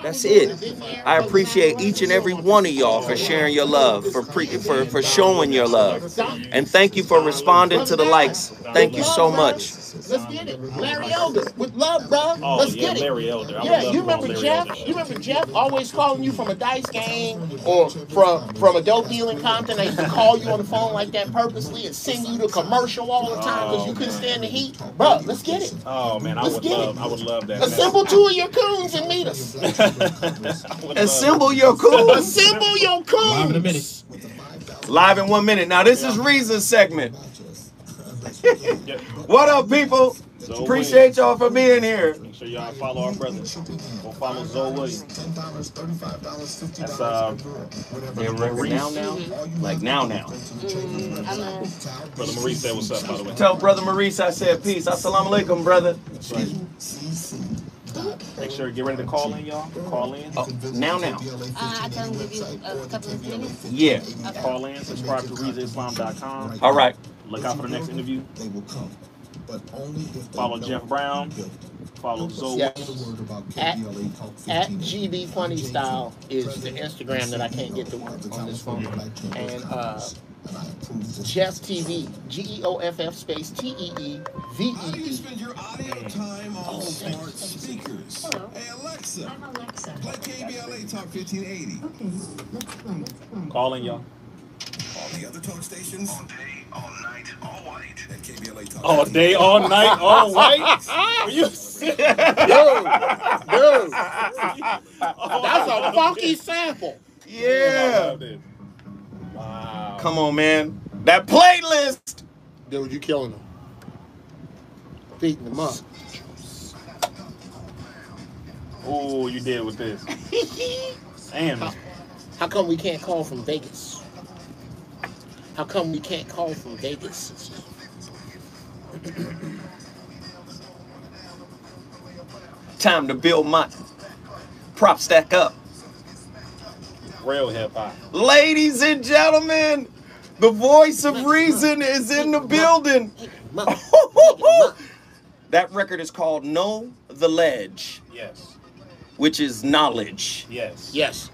That's it. I appreciate each and every one of y'all for sharing your love, for showing your love, and thank you for responding to the likes. Thank you so much. Let's get it. Larry Elder with love, bro. Oh, Let's yeah, get it. Larry Elder. I Yeah, would love you to call remember Larry Geoff? Elder. You remember Geoff always calling you from a dice game or from a dope deal in Compton? I used to call you on the phone like that purposely and send you the commercial all the time because you couldn't stand the heat. Bro, let's get it. Oh man, I would love that. Assemble two of your coons and meet us. Assemble your coons. Assemble your coons. Live in 1 minute. Now this is Rizza's segment. What up, people? Appreciate y'all for being here. Make sure y'all follow our brother. Go follow Zoe Williams. That's now? Like now. Brother Maurice said what's up, by the way. Tell Brother Maurice I said peace. Assalamu alaikum, brother. That's right. Make sure you get ready to call in, y'all. Call in. Oh, now. I can give you a couple of minutes. Yeah. Call in. Subscribe to GeoffRizzaIslam.com. All right. Look out for the next interview. Follow Geoff Brown. Follow Zoe. Yes. At GB Funny Style is the Instagram that I can't get to work on this phone. And Geoff TV, GEOFF space TEEVEE. Spend your audio time on smart speakers. Hello. Hey Alexa, I'm Alexa. play KBLA Talk 1580. Okay, let's play. Call in, y'all. All the other talk stations. All day, all night, all white. At KBLA Talk. All day, all night, all white. Are you Dude, that's a funky sample. Yeah. Wow. Come on, man. That playlist. Dude, you killing them. Beating them up. Oh, you did with this. Damn. How come we can't call from Vegas? How come we can't call from Vegas? Time to build my prop stack up. Real hip hop. Ladies and gentlemen, the voice of reason is in the building. That record is called Know the Ledge, Yes. which is knowledge. Yes. Yes.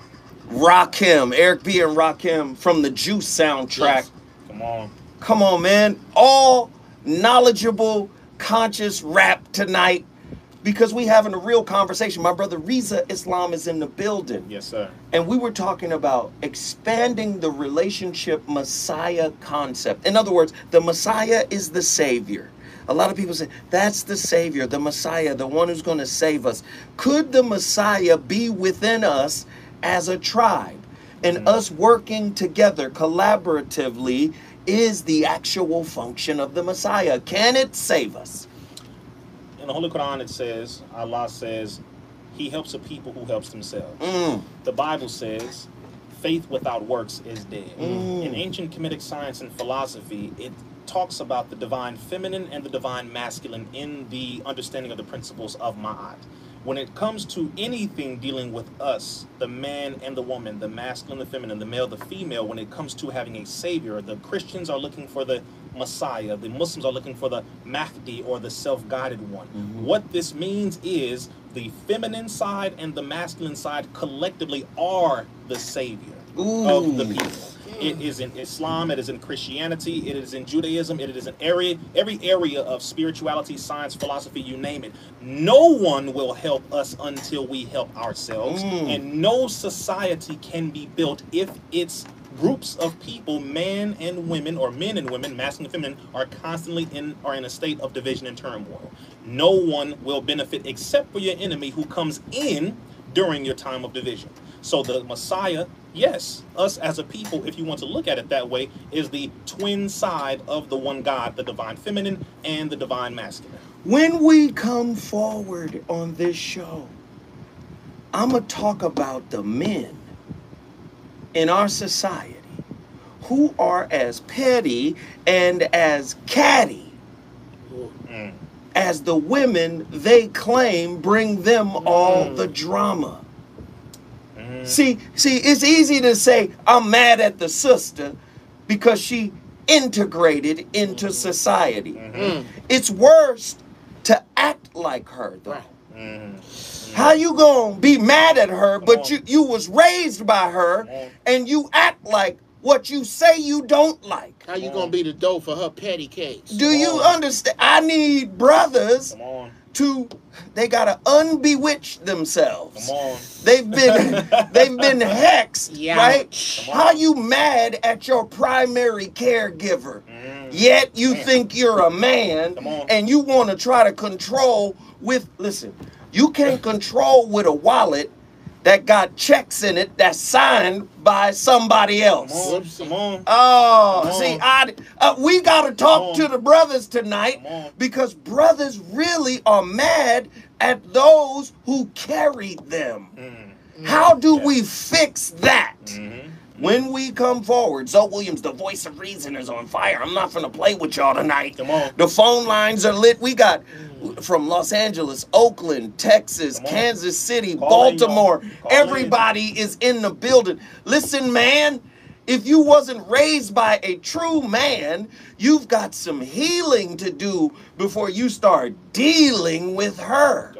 Rakim, Eric B. and Rakim from the Juice soundtrack. Yes. Come on. Come on, man. All knowledgeable, conscious rap tonight because we having a real conversation. My brother SGRizzaIslam is in the building. Yes, sir. And we were talking about expanding the relationship Messiah concept. In other words, the Messiah is the Savior. A lot of people say, that's the Savior, the Messiah, the one who's going to save us. Could the Messiah be within us as a tribe? And us working together collaboratively is the actual function of the Messiah. Can it save us? In the Holy Quran, it says, Allah says, He helps a people who helps themselves. The Bible says, faith without works is dead. In ancient Kemetic science and philosophy, it talks about the divine feminine and the divine masculine in the understanding of the principles of Ma'at. When it comes to anything dealing with us, the man and the woman, the masculine, the feminine, the male, the female, when it comes to having a savior, the Christians are looking for the Messiah, the Muslims are looking for the Mahdi or the self-guided one. What this means is the feminine side and the masculine side collectively are the savior of the people. It is in Islam, it is in Christianity, it is in Judaism, it is in every area of spirituality, science, philosophy, you name it. No one will help us until we help ourselves. And no society can be built if its groups of people, men and women, or men and women, masculine and feminine, are constantly in a state of division and turmoil. No one will benefit except for your enemy who comes in during your time of division. So the Messiah, yes, us as a people, if you want to look at it that way, is the twin side of the one God, the divine feminine and the divine masculine. When we come forward on this show, I'm going to talk about the men in our society who are as petty and as catty as the women they claim bring them all the drama. See, it's easy to say, I'm mad at the sister because she integrated into society. It's worse to act like her, though. How you gonna be mad at her, but you was raised by her, and you act like what you say you don't like? How you gonna be the dough for her petty cakes? Do you understand? I need brothers they gotta unbewitch themselves. They've been hexed, right? How you mad at your primary caregiver, yet you think you're a man and you want to try to control with, listen, you can't control with a wallet that got checks in it that's signed by somebody else. Come on. Oh, see, we got to talk to the brothers tonight because brothers really are mad at those who carried them. How do we fix that? When we come forward, Zoe Williams, the voice of reason, is on fire. I'm not going to play with y'all tonight. The phone lines are lit. We got from Los Angeles, Oakland, Texas, Kansas City, Baltimore. Everybody is in the building. Listen, man, if you wasn't raised by a true man, you've got some healing to do before you start dealing with her.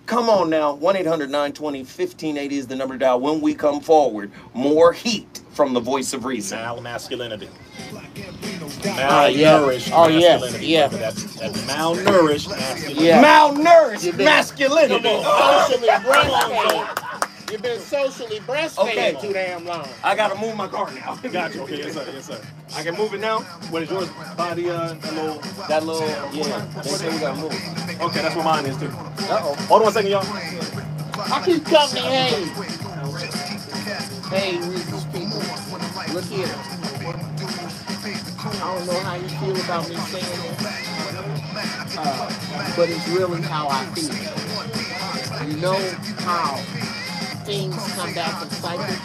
Come on now. 1-800-920-1580 is the number to dial. When we come forward, more heat from the voice of reason. Masculinity. Malnourished masculinity. That malnourished masculinity. Malnourished masculinity. Socially breastfed. You've been socially breastfed too damn long. I gotta move my car now. Got you. Okay, yes sir. I can move it now. What is yours? Body, that little, yeah. They say we gotta move. Okay, that's what mine is too. Hold on 1 second, y'all. I keep coming, hey, these people, look here. I don't know how you feel about me saying this, but it's really how I feel. You know how things come back in cycles?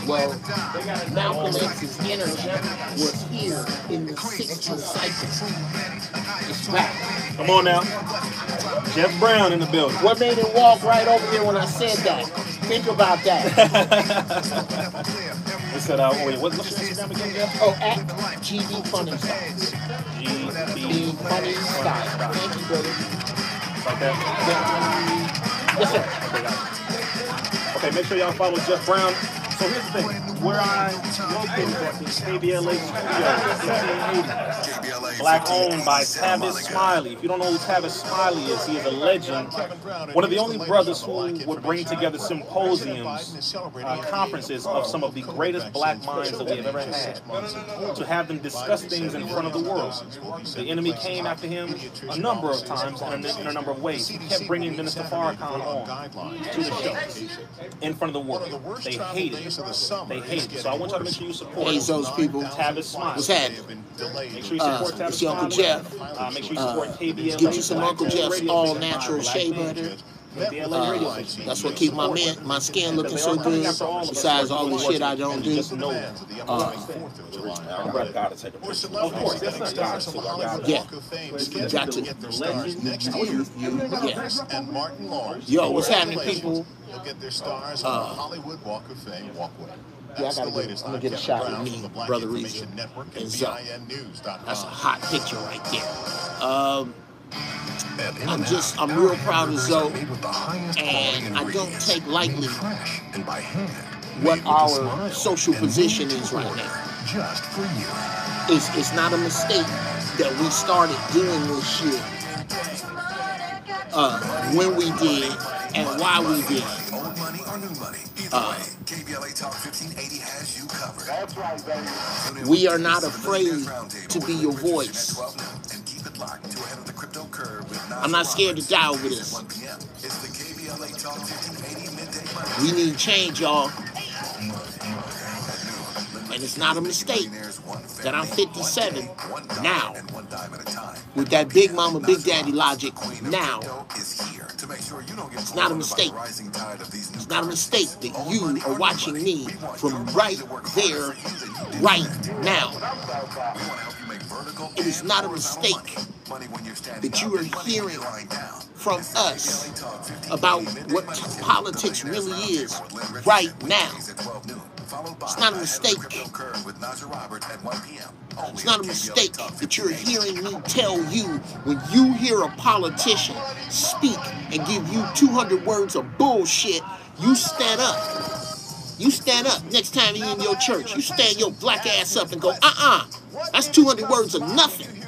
Well, Malcolm X's energy was here in the 60th cycle. It's back. Come on now. Geoff Brown in the building. What made him walk right over here when I said that? Think about that. They said, wait, what's your Instagram again, Geoff? Oh, at GB Funny Style. GB Funny Style. Thank you, brother. Like that? Yes, sir. Okay, got it. Okay, make sure y'all follow Geoff Brown. So here's the thing. Where I located at the KBLA Studio, 1880. Black owned by Tavis Smiley. If you don't know who Tavis Smiley is, he is a legend. One of the only brothers who would bring together symposiums, conferences of some of the greatest black minds that we have ever had, to have them discuss things in front of the world. The enemy came after him a number of times and in a number of ways. He kept bringing Minister Farrakhan on to the show in front of the world. They hated it. They hate it. So I want y'all to make sure you support those people. Tavis Smiley. What's happening? Make sure you support Tavis It's your Uncle Smiley. Geoff. Make sure you support KBLA. Get you some Uncle Jeff's all natural shea butter. That's what keep my skin looking so good. Besides all the shit I don't do. Yeah. You got to. Yeah. Yo, what's happening, people? Hollywood Walk of Fame walkway. Yeah, I'm gonna get a shot with me, Brother Reza. And so, that's a hot picture right there. I'm real proud of Zoe, and I don't take lightly what our social position is right now. It's not a mistake that we started doing this shit when we did and why we did. We are not afraid to be your voice. I'm not scared to die over this. We need change, y'all. And it's not a mistake that I'm 57 now with that Big Mama, Big Daddy logic now. It's not a mistake. It's not a mistake that you are watching me from right there, right now. It is not a mistake that you are hearing from us about what politics really is right now. It's not a mistake. It's not a mistake that you're hearing me tell you when you hear a politician speak and give you 200 words of bullshit, you stand up. You stand up next time you're in your church. You stand your black ass up and go, that's 200 words of nothing.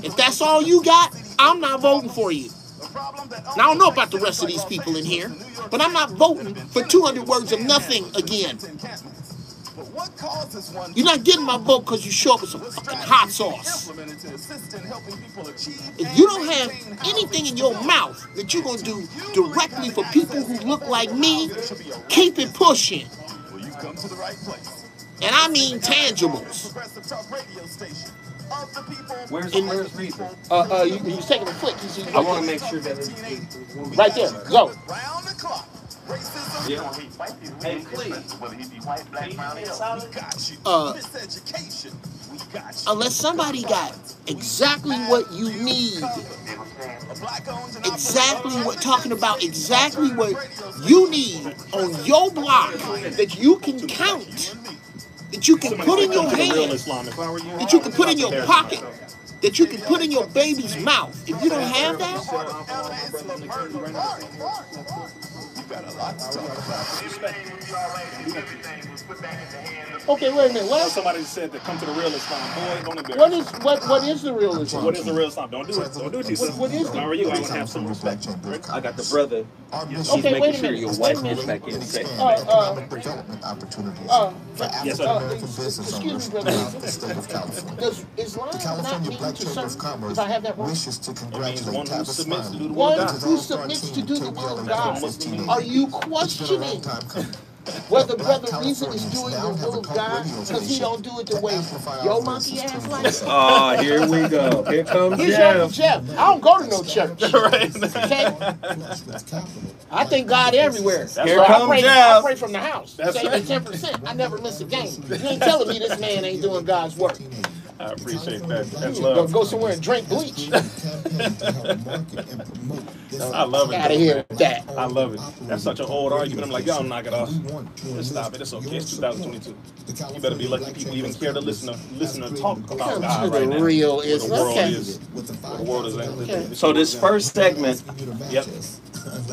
If that's all you got, I'm not voting for you. Now, I don't know about the rest of these people in here, but I'm not voting for 200 words of nothing again. You're not getting my vote because you show up with some fucking hot sauce. If you don't have anything in your mouth that you're going to do directly for people who look like me, keep it pushing. And I mean tangibles. Where's Reza? He's taking a flick. I want to make sure that it's right there. Go. Yeah. Hey, please. Unless somebody got exactly what you need, exactly what you need on your block that you can count, that you can put in your hand, that you can put in your pocket, that you can put in your baby's mouth. If you don't have that, okay, wait a minute. What? Somebody said to come to the real Islam. Boy, don't embarrass. What is the real Islam? What is the real Islam? Don't do it. Don't do it to yourself. What is it? How are you? I want to have some respect. I got the brother. She's Okay, making wait a sure minute. your Wait a wife minute. gets back in safe. Yes, sir. Excuse me, brother. Does Islam not mean to some, if I have that wrong? It means one who submits to do the will One of God. who submits to do the will of God. Are you questioning whether Brother Reza is doing the will of God because he don't do it the way your monkey ass likes? Oh, here we go. Here comes Here's Geoff. Jeff. I don't go to no church. Okay? I thank God everywhere. Here I comes pray Geoff. from the house. That's Saving 10%. I never miss a game. You ain't telling me this man ain't doing God's work. I appreciate that. That's Go love. somewhere and drink bleach. I love it. Out of here with that. I love it. That's such an old argument. I'm like, y'all knock it off. Just stop it. It's okay. It's 2022. You better be lucky people even care to listen to talk about Come God to right the now. real Where the Islam. world Okay. is. Where the world is at. Okay. So this first segment, Yep.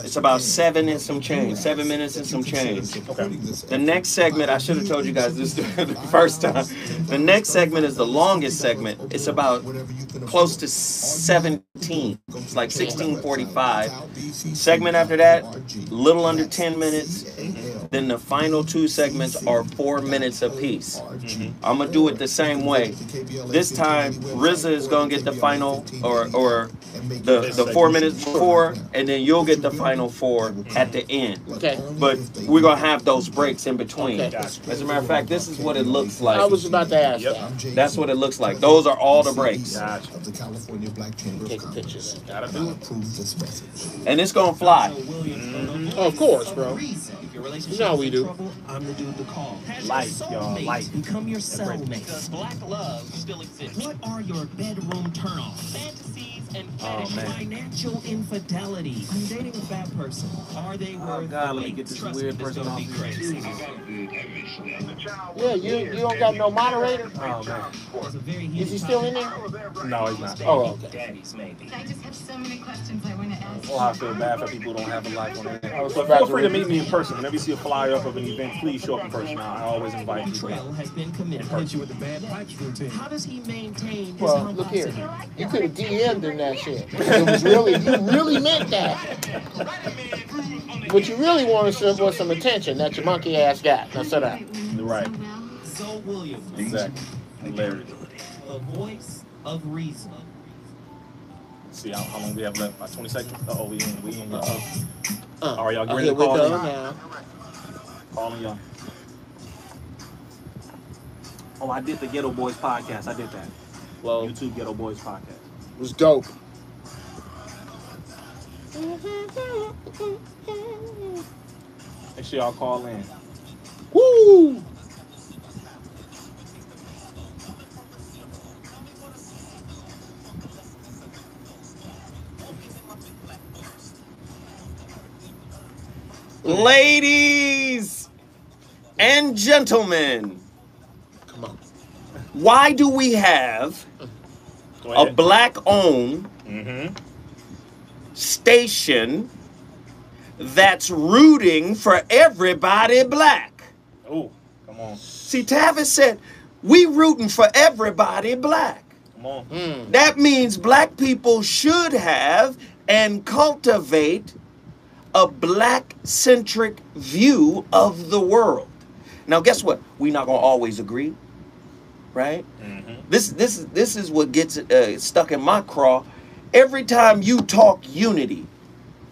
it's about 7 and some change. 7 minutes and some change. Okay. The next segment, I should have told you guys this the first time. The next segment is the longest segment. It's about close to 17. It's like 16:45. Segment after that, little under 10 minutes. then the final 2 segments are 4 minutes apiece. I'm gonna do it the same way. This time, RZA is gonna get the final or the 4 minutes before, and then you'll get the final 4 at the end. Okay. But we're gonna have those breaks in between. Okay. As a matter of fact, this is what it looks like. I was about to ask that. That's what it looks like. Those are all the breaks. Of the California Black Chamber of Take a picture of Commerce. that. Gotta do it. Approve this message. And it's gonna fly. Oh, of course, bro. You know how we do. I'm the dude to call. Life, y'all, life. Become your Everything. cellmate. Does black love still exist? What are your bedroom turnoffs? Fantasies and Oh, fetish. man. Financial infidelity. I'm dating a bad person. Are they worth God, the let me wait? get this Trust weird me, it's person gonna off be here. crazy. Yeah, you don't got no moderator? Oh man. It's a very Is he heated still in topic. there? No, he's not. Oh, okay. Daddies, maybe. I just have so many questions I want to ask. Oh, I feel bad for people who don't have a life on the I internet. was But about feel to free to read- meet me in person. Whenever you see a flyer up of an event, please show up in person. I always invite people. Betrayal has been committed. Hit you with the bad pipes routine. How does he maintain his Well, look here. pomposity? You could have DM'd him that shit. It was really, you really meant that. What you really wanted was some attention that your monkey ass got. Now sit down. Right. Zoe Williams, Exactly. Hilarious. the voice of reason. See how long we have left? About 20 seconds? Oh, we in. All right, y'all get ready Here to we call go in? now. Calling y'all. Oh, I did the Ghetto Boys podcast. I did that. Well, YouTube Ghetto Boys podcast. it was dope. Make sure y'all call in. Woo! Ladies and gentlemen, Come on. why do we have Go a ahead. black-owned Mm-hmm. station that's rooting for everybody black? Oh, come on. See, Tavis said, we rooting for everybody black. Come on. That means black people should have and cultivate a black-centric view of the world. Now, guess what? We're not going to always agree, right? Mm-hmm. This is what gets stuck in my craw. Every time you talk unity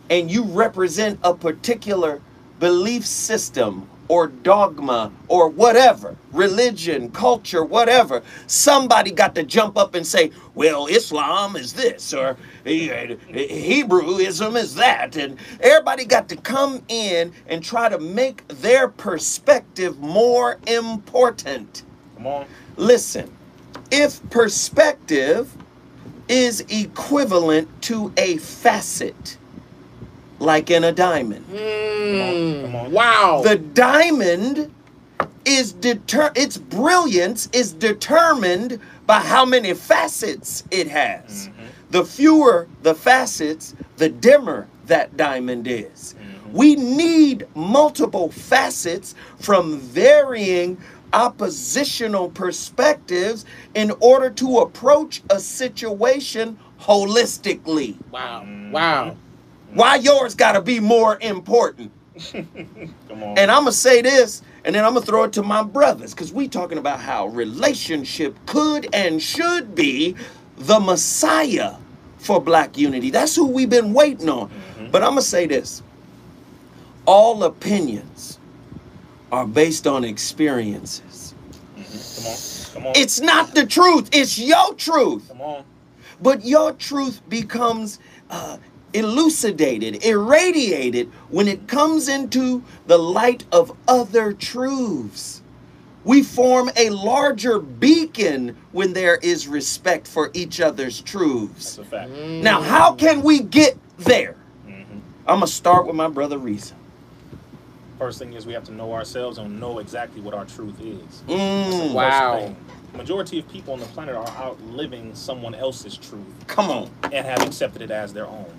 and you represent a particular belief system or dogma or whatever, religion, culture, whatever, somebody got to jump up and say, well, Islam is this or Hebrewism is that. And everybody got to come in and try to make their perspective more important. Come on. Listen, if perspective is equivalent to a facet, like in a diamond, Come on. Wow. the diamond is its brilliance is determined by how many facets it has. The fewer the facets, the dimmer that diamond is. We need multiple facets from varying oppositional perspectives in order to approach a situation holistically. Wow. Wow. Why yours got to be more important? Come on. And I'm going to say this, and then I'm going to throw it to my brothers, because we talking about how relationship could and should be the Messiah for black unity. That's who we've been waiting on. But I'm going to say this. All opinions are based on experiences. Come on. Come on. It's not the truth. It's your truth. Come on. But your truth becomes elucidated, irradiated when it comes into the light of other truths. We form a larger beacon when there is respect for each other's truths. That's a fact. Now, how can we get there? I'm going to start with my brother Reza. First thing is we have to know ourselves and know exactly what our truth is. Mm, Wow. First thing. Majority of people on the planet are outliving someone else's truth come on. and have accepted it as their own.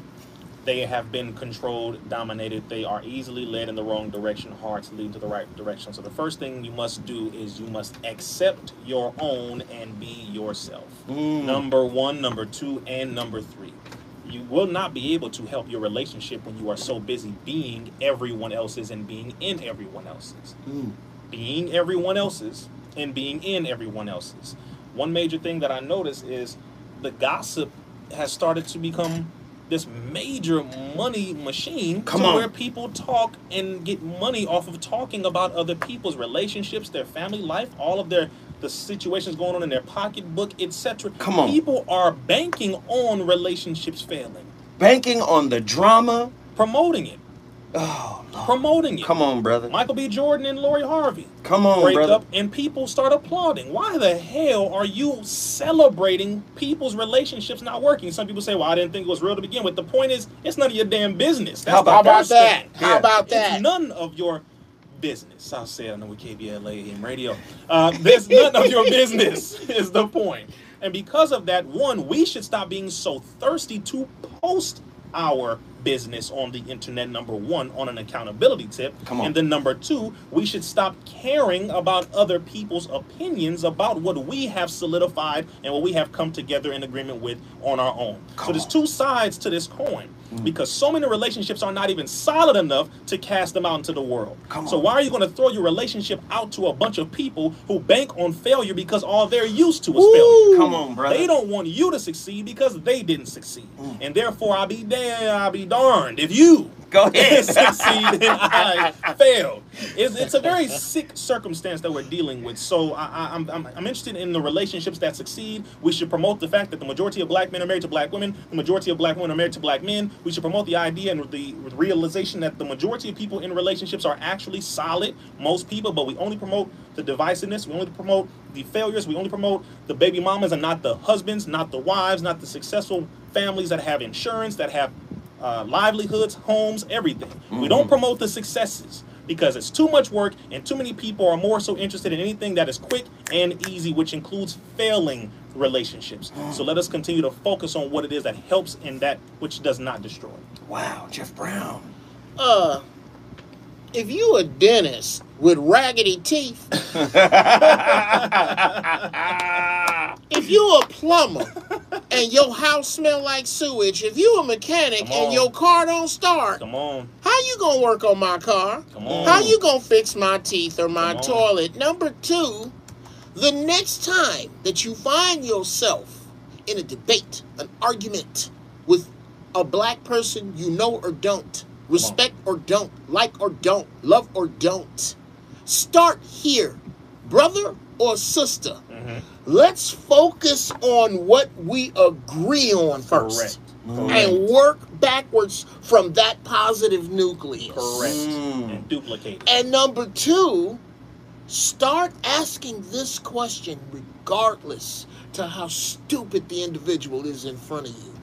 They have been controlled, dominated. They are easily led in the wrong direction, hard to lead to the right direction. So the first thing you must do is you must accept your own and be yourself. Number one, number two, and number three. You will not be able to help your relationship when you are so busy being everyone else's and being in everyone else's. Being everyone else's and being in everyone else's. One major thing that I noticed is the gossip has started to become this major money machine where people talk and get money off of talking about other people's relationships, their family life, all of the situations going on in their pocketbook, etc. People are banking on relationships failing. Banking on the drama. Promoting it. Oh, Lord. Promoting it. Come on, brother. Michael B. Jordan and Lori Harvey. Come on, break brother. up and people start applauding. Why the hell are you celebrating people's relationships not working? Some people say, well, I didn't think it was real to begin with. The point is, it's none of your damn business. That's How about that? Thing. How about that? It's none of your business. I'll say it, I know we KBLA AM radio. There's none of your business is the point. And because of that, one, we should stop being so thirsty to post our business on the internet, number one, on an accountability tip. And then number two, we should stop caring about other people's opinions about what we have solidified and what we have come together in agreement with on our own. So there's two sides to this coin, because so many relationships are not even solid enough to cast them out into the world. So why are you going to throw your relationship out to a bunch of people who bank on failure because all they're used to is failure? Come on, brother. They don't want you to succeed because they didn't succeed. And therefore, I'll be darned if you go ahead succeed and I failed. It's a very sick circumstance that we're dealing with. So I'm interested in the relationships that succeed. We should promote the fact that the majority of black men are married to black women. The majority of black women are married to black men. We should promote the idea and the realization that the majority of people in relationships are actually solid, most people, but we only promote the divisiveness. We only promote the failures. We only promote the baby mamas and not the husbands, not the wives, not the successful families that have insurance, that have livelihoods, homes, everything. We don't promote the successes because it's too much work and too many people are more so interested in anything that is quick and easy, which includes failing relationships. So let us continue to focus on what it is that helps and that which does not destroy. Wow, Geoff Brown. If you a dentist with raggedy teeth, if you a plumber and your house smell like sewage, if you a mechanic and your car don't start, how you gonna work on my car? How you gonna fix my teeth or my toilet? Number two, the next time that you find yourself in a debate, an argument with a black person you know or don't, respect or don't, like or don't, love or don't, start here, brother or sister. Let's focus on what we agree on first. And work backwards from that positive nucleus. And duplicate it. And number two, start asking this question regardless to how stupid the individual is in front of you.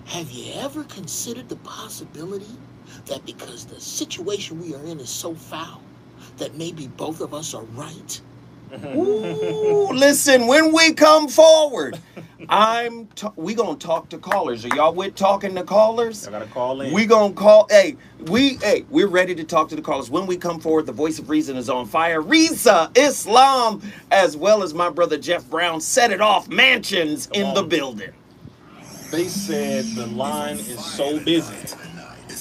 Have you ever considered the possibility that because the situation we are in is so foul, that maybe both of us are right? Ooh, listen, when we come forward, we gonna talk to callers. Are y'all with talking to callers? I gotta call in. We gonna call. We're ready to talk to the callers. When we come forward, the voice of reason is on fire. SGRizzaIslam, as well as my brother Geoff Brown, set it off. Mansions in the building. They said the line is so busy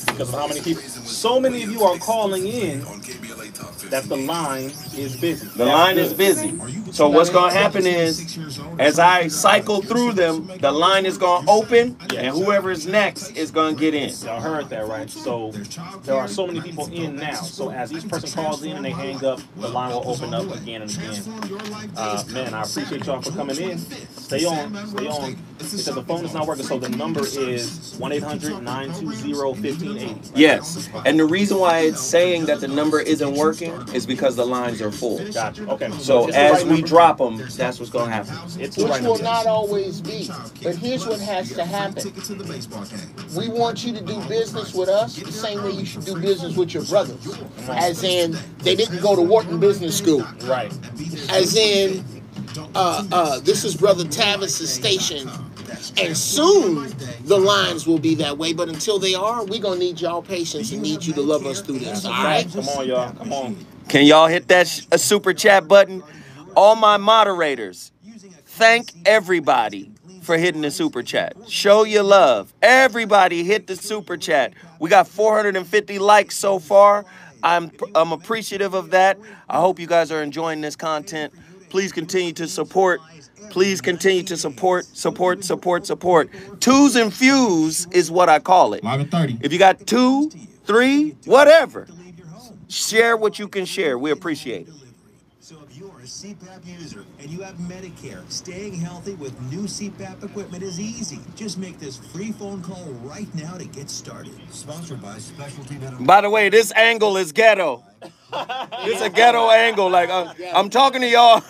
because of how many people. So many of you are calling in that the line is busy. The line is busy. So what's going to happen is, as I cycle through them, the line is going to open, and whoever is next is going to get in. Y'all heard that, right? So there are so many people in now. So as each person calls in and they hang up, the line will open up again and again. Man, I appreciate y'all for coming in. Stay on. Stay on. Because the phone is not working, so the number is 1-800-920-1580. Yes, and the reason why it's saying that the number isn't working is because the lines are full. Gotcha. Okay. So as we drop them, that's what's going to happen. Which will not always be. But here's what has to happen. We want you to do business with us the same way you should do business with your brothers. As in, they didn't go to Wharton Business School. Right. As in, this is Brother Tavis's station. And soon the lines will be that way. But until they are, we're going to need y'all patience and need you to love us through this. All right? Come on, y'all. Come on. Can y'all hit that super chat button? All my moderators, thank everybody for hitting the super chat. Show your love. Everybody hit the super chat. We got 450 likes so far. I'm appreciative of that. I hope you guys are enjoying this content. Please continue to support. Please continue to support. Twos and fews is what I call it. If you got 2, 3, whatever, share what you can share. We appreciate it. So if you're a CPAP user and you have Medicare, staying healthy with new CPAP equipment is easy. Just make this free phone call right now to get started. Sponsored by Specialty Medical. By the way, this angle is ghetto. It's a ghetto angle. Like I'm talking to y'all.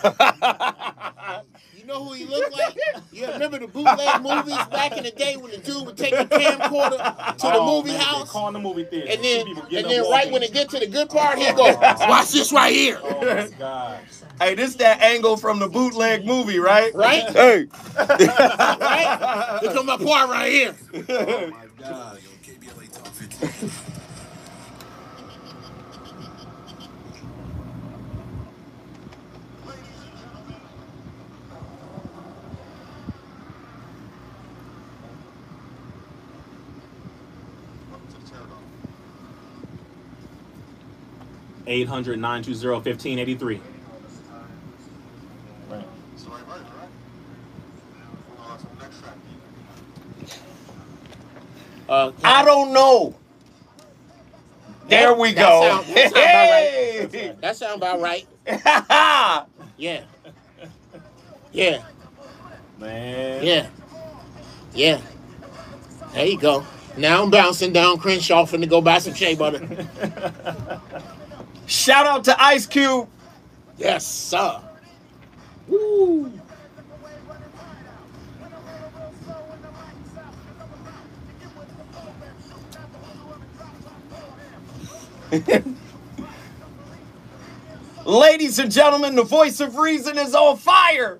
You know who he looked like? You remember the bootleg movies back in the day when the dude would take the camcorder to the movie house? Calling the movie theater. And then right when it get to the good part, he'd go, watch this right here. Oh my God. Hey, this that angle from the bootleg movie, right? Right? Hey. Right? Look at my part right here. Oh my God. 800-920-1583. Right. I don't know. There we go. That sound about right. Yeah. Yeah. Man. Yeah. Yeah. There you go. Now I'm bouncing down Crenshaw finna go buy some shea butter. Shout out to Ice Cube. Yes, sir. Woo. Ladies and gentlemen, the voice of reason is on fire.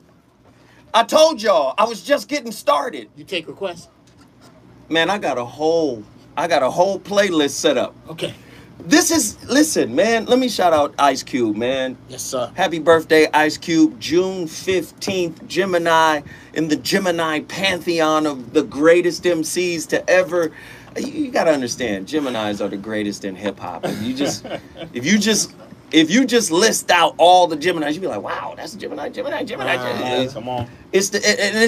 I told y'all, I was just getting started. You take requests? Man, I got a whole playlist set up. Okay. Listen, man, let me shout out Ice Cube, man. Yes, sir. Happy birthday, Ice Cube. June 15th, Gemini, in the Gemini pantheon of the greatest MCs to ever. You got to understand, Geminis are the greatest in hip hop. If you just list out all the Geminis, you'd be like, wow, that's Gemini. Come on. It's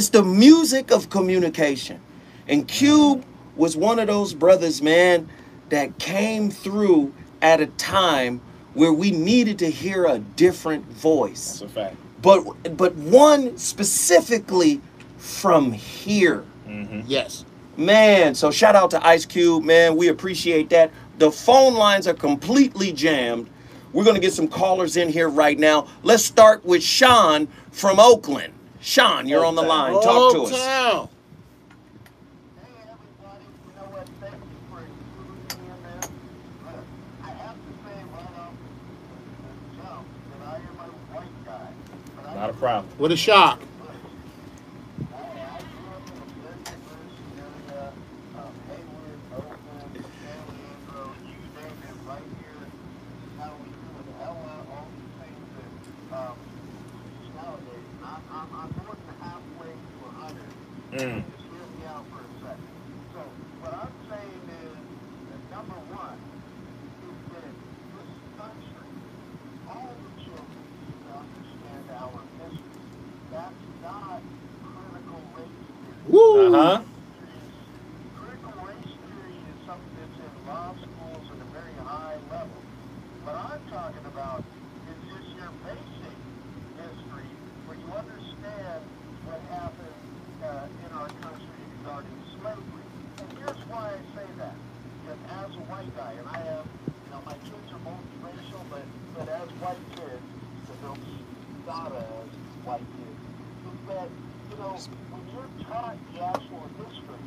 the music of communication. And Cube was one of those brothers, man, that came through at a time where we needed to hear a different voice. That's a fact. But one specifically from here. Mm-hmm. Yes. Man, so shout out to Ice Cube, man. We appreciate that. The phone lines are completely jammed. We're going to get some callers in here right now. Let's start with Sean from Oakland. Sean, you're on the line. Talk to us. Not a problem. What a shock. Mm. Woo. Uh-huh. Critical race theory is something that's in law schools at a very high level. What I'm talking about is just your basic history where you understand what happened in our country regarding slavery. And here's why I say that. Because as a white guy, and I have, my kids are multiracial, but as white kids, so they'll be thought of as white kids, is that, when you're taught the actual history,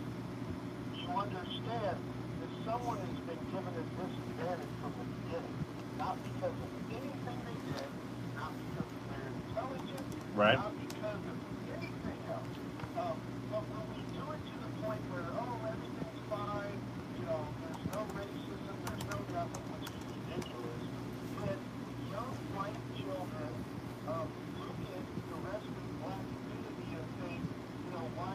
you understand that someone has been given a disadvantage from the beginning, not because of anything they did, not because of their intelligence, Right. not because of anything else. But when we do it to the point where, everything's fine, there's no racism, there's no nothing, which is ridiculous, then young white children look at the rest of the black community and think, why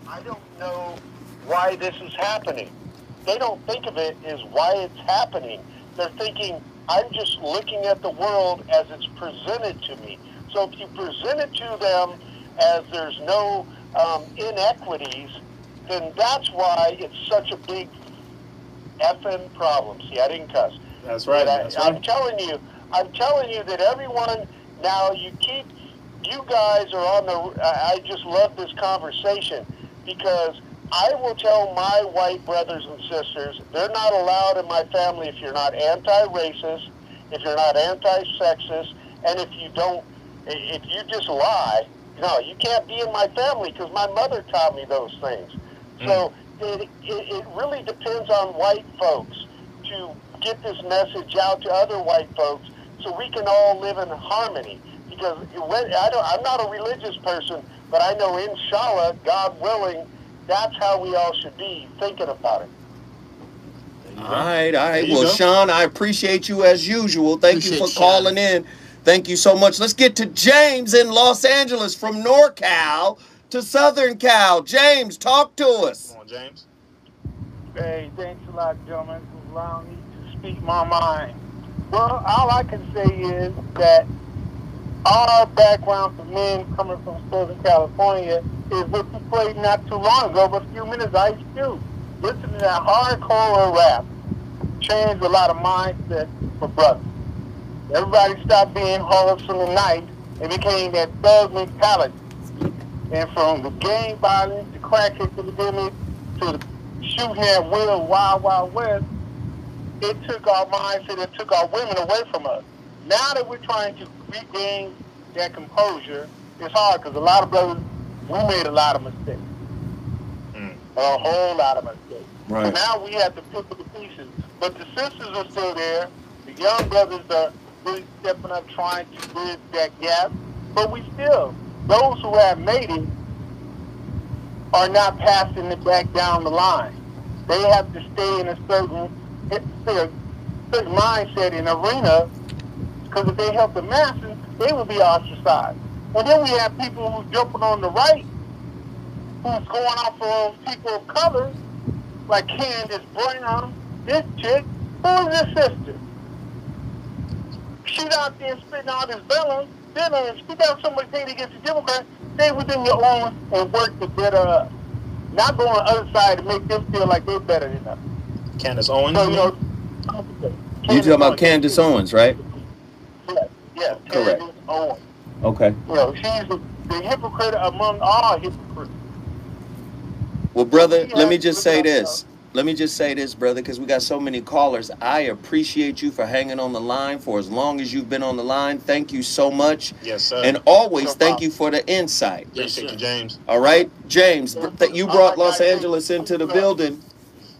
I don't know why this is happening. They don't think of it as why it's happening. They're thinking, I'm just looking at the world as it's presented to me. So if you present it to them as there's no inequities, then that's why it's such a big effing problem. See, I didn't cuss. That's right. I'm telling you that everyone, now you guys are on the, I just love this conversation because I will tell my white brothers and sisters, they're not allowed in my family if you're not anti-racist, if you're not anti-sexist, and if you just lie. No, you can't be in my family because my mother taught me those things. So it really depends on white folks to get this message out to other white folks so we can all live in harmony. Because I'm not a religious person, but I know, inshallah, God willing, that's how we all should be thinking about it. All right. Well, Sean, I appreciate you as usual. Thank you for calling in. Thank you so much. Let's get to James in Los Angeles, from NorCal to Southern Cal. James, talk to us. Come on, James. Hey, thanks a lot, gentlemen, for allowing me to speak my mind. Well, all I can say is that our background for men coming from Southern California is what you played not too long ago, but a few minutes Ice Cube. Listen to that hardcore rap. Changed a lot of mindset for brothers. Everybody stopped being wholesome and nice and became that thug mentality. And from the gang violence, the crack epidemic, to the shooting at will, Wild Wild West, it took our mindset, it took our women away from us. Now that we're trying to regain that composure, it's hard because a lot of brothers, we made a lot of mistakes. A whole lot of mistakes. Right. So now we have to pick up the pieces. But the sisters are still there. The young brothers are really stepping up, trying to bridge that gap. But we still, those who have made it are not passing it back down the line. They have to stay in a certain mindset and arena, because if they help the masses, they will be ostracized. And then we have people who's jumping on the right, who's going off of people of color, like Candace Brown, this chick. Who is this sister? She's out there spitting all this venom. She got so much hate against the Democrats. Stay within your own and work to better up. Not go on the other side to make them feel like they're better than us. Candace Owens? So, You talking about Candace Owens, right? Yes, correct. Candace Owens. Okay. She's the hypocrite among all hypocrites. Well, brother, let me just say this. Let me just say this, brother, because we got so many callers. I appreciate you for hanging on the line for as long as you've been on the line. Thank you so much. Yes, sir. And always thank you for the insight. Appreciate you, James. All right, James, you brought Los Angeles into the building.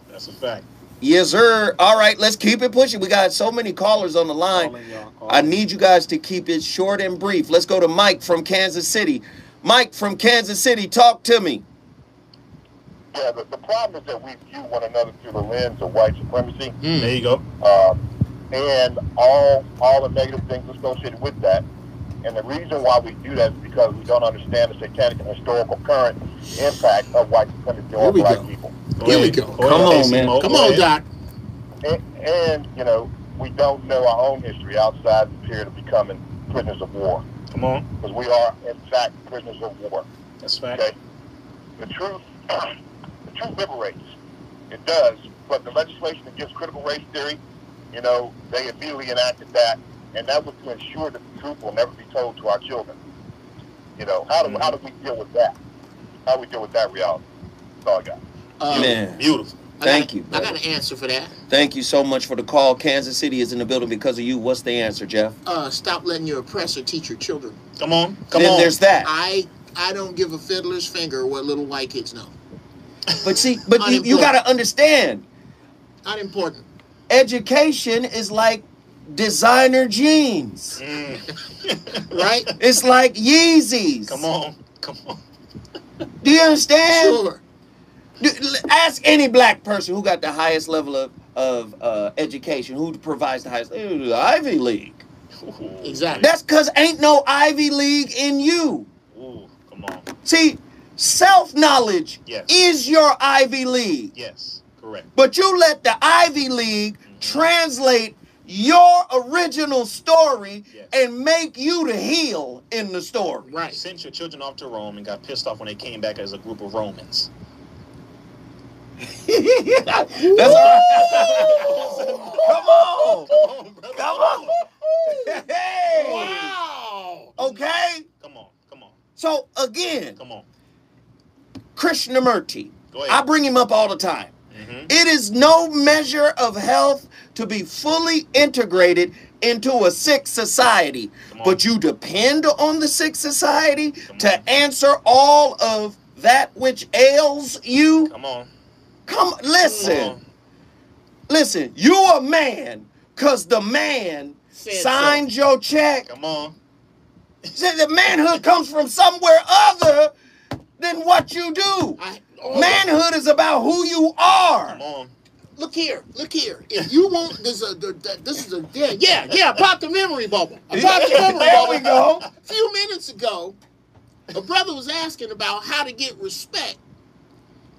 That's a fact. Yes, sir. All right, let's keep it pushing. We got so many callers on the line. I need you guys to keep it short and brief. Let's go to Mike from Kansas City. Mike from Kansas City, talk to me. Yeah, the problem is that we view one another through the lens of white supremacy. There you go. And all the negative things associated with that. And the reason why we do that is because we don't understand the satanic and historical current impact of white supremacy on black people. Here we go. Come on, man. Come on, Doc. And, we don't know our own history outside the period of becoming prisoners of war. Come on. Because we are, in fact, prisoners of war. That's fact. Okay? The truth liberates. It does. But the legislation against critical race theory, they immediately enacted that. And that was to ensure that the truth will never be told to our children. How do we deal with that? How do we deal with that reality? That's all I got. Man. Beautiful. Thank you. I got an answer for that. Thank you so much for the call. Kansas City is in the building because of you. What's the answer, Geoff? Stop letting your oppressor teach your children. Come on. Then there's that. I don't give a fiddler's finger what little white kids know. But see, you got to understand. Not important. Education is like designer jeans. Right? It's like Yeezys. Come on. Do you understand? Sure. Ask any black person who got the highest level of education, who provides the highest, the Ivy League. Exactly. That's because ain't no Ivy League in you. Ooh, come on. See, Self-knowledge Yes. is your Ivy League. Yes, correct. But you let the Ivy League translate your original story Yes. and make you the heel in the story. Right. You sent your children off to Rome and got pissed off when they came back as a group of Romans. That's all right. Come on. Brother. Come on. Hey. Wow. Okay? Come on, come on, So, again, come on. Krishnamurti, Go ahead. I bring him up all the time. Mm-hmm. It is no measure of health to be fully integrated into a sick society, Come on. but you depend on the sick society Come to on. answer all of that which ails you. Come on. Listen. Come on. Listen, you a man because the man Said signed your check. Come on. Said the manhood comes from somewhere other than what you do. Manhood is about who you are. Come on. Look here. If you want, this is a yeah. Pop the memory bubble. I popped the memory There bubble. we go. A few minutes ago, a brother was asking about how to get respect,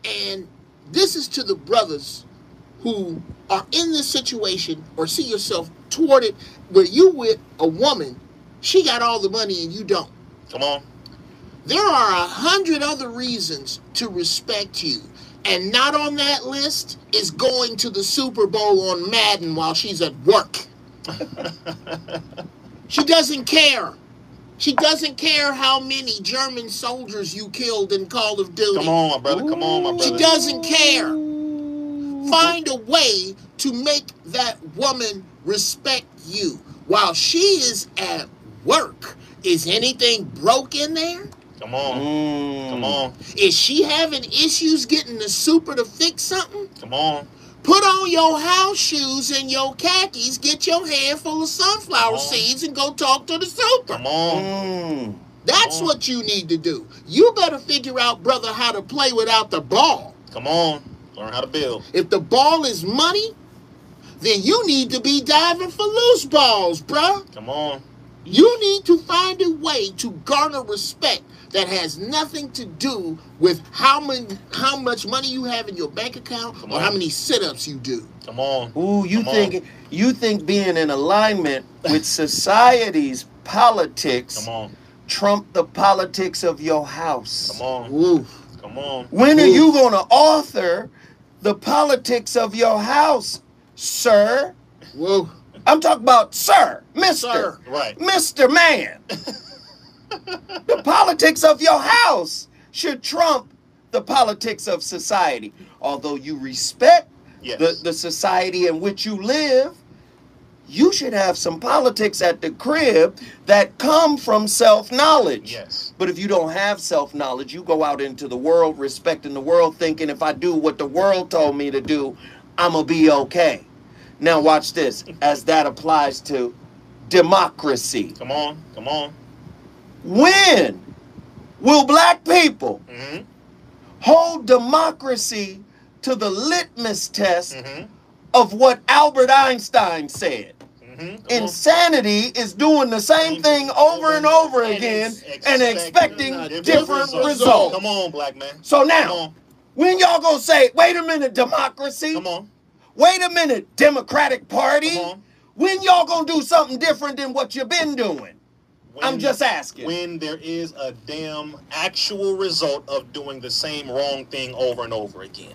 and this is to the brothers who are in this situation or see yourself toward it, where you with a woman, she got all the money and you don't. Come on. There are 100 other reasons to respect you. And not on that list is going to the Super Bowl on Madden while she's at work. She doesn't care. She doesn't care how many German soldiers you killed in Call of Duty. Come on, my brother. Come on, my She brother. doesn't care. Find a way to make that woman respect you while she is at work. Is anything broke in there? Come on. Come on. Is she having issues getting the super to fix something? Come on. Put on your house shoes and your khakis, get your hand full of sunflower seeds, and go talk to the super. Come on. That's what you need to do. You better figure out, brother, how to play without the ball. Come on. Learn how to build. If the ball is money, then you need to be diving for loose balls, bruh. Come on. You need to find a way to garner respect that has nothing to do with how much money you have in your bank account or how many sit-ups you do. Come on. Ooh, you Come think being in alignment with society's politics Come on. trump the politics of your house. Come on. Ooh. Come on. When are you going to author the politics of your house, sir? Whoa. I'm talking about sir, Mr. Sir. Right. Mr. Man. The politics of your house should trump the politics of society. Although you respect Yes. the society in which you live, you should have some politics at the crib that come from self-knowledge. Yes. But if you don't have self-knowledge, you go out into the world respecting the world, thinking if I do what the world told me to do, I'm going to be okay. Now watch this, as that applies to democracy. Come on. Come on. When will black people Mm-hmm. hold democracy to the litmus test Mm-hmm. of what Albert Einstein said? Mm-hmm. Insanity is doing the same thing over and over again and expecting different results. Come on, black man. So Come now, on. when y'all gonna say, wait a minute, democracy? Come on. Wait a minute, Democratic Party? Come on. When y'all gonna do something different than what you've been doing? I'm just asking. When there is a damn actual result of doing the same wrong thing over and over again.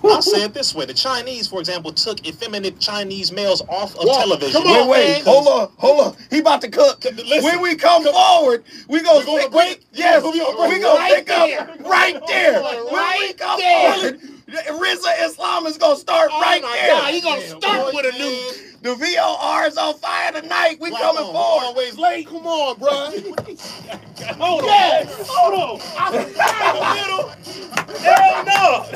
I'll say it this way. The Chinese, for example, took effeminate Chinese males off of television. Come on, Wait, man. hold on. He about to cook. Listen, When we come forward, we gonna We're gonna pick- break? Yes, We're we gonna break gonna right pick up there. right there. When we Right come there. forward, Rizza is gonna start right my there. God, he gonna start with a nuke. The VOR is on fire tonight. We Right coming on. forward. Always late. Come on, bruh. Hold on. Yes. Hold on. I'm in the middle. Hell no.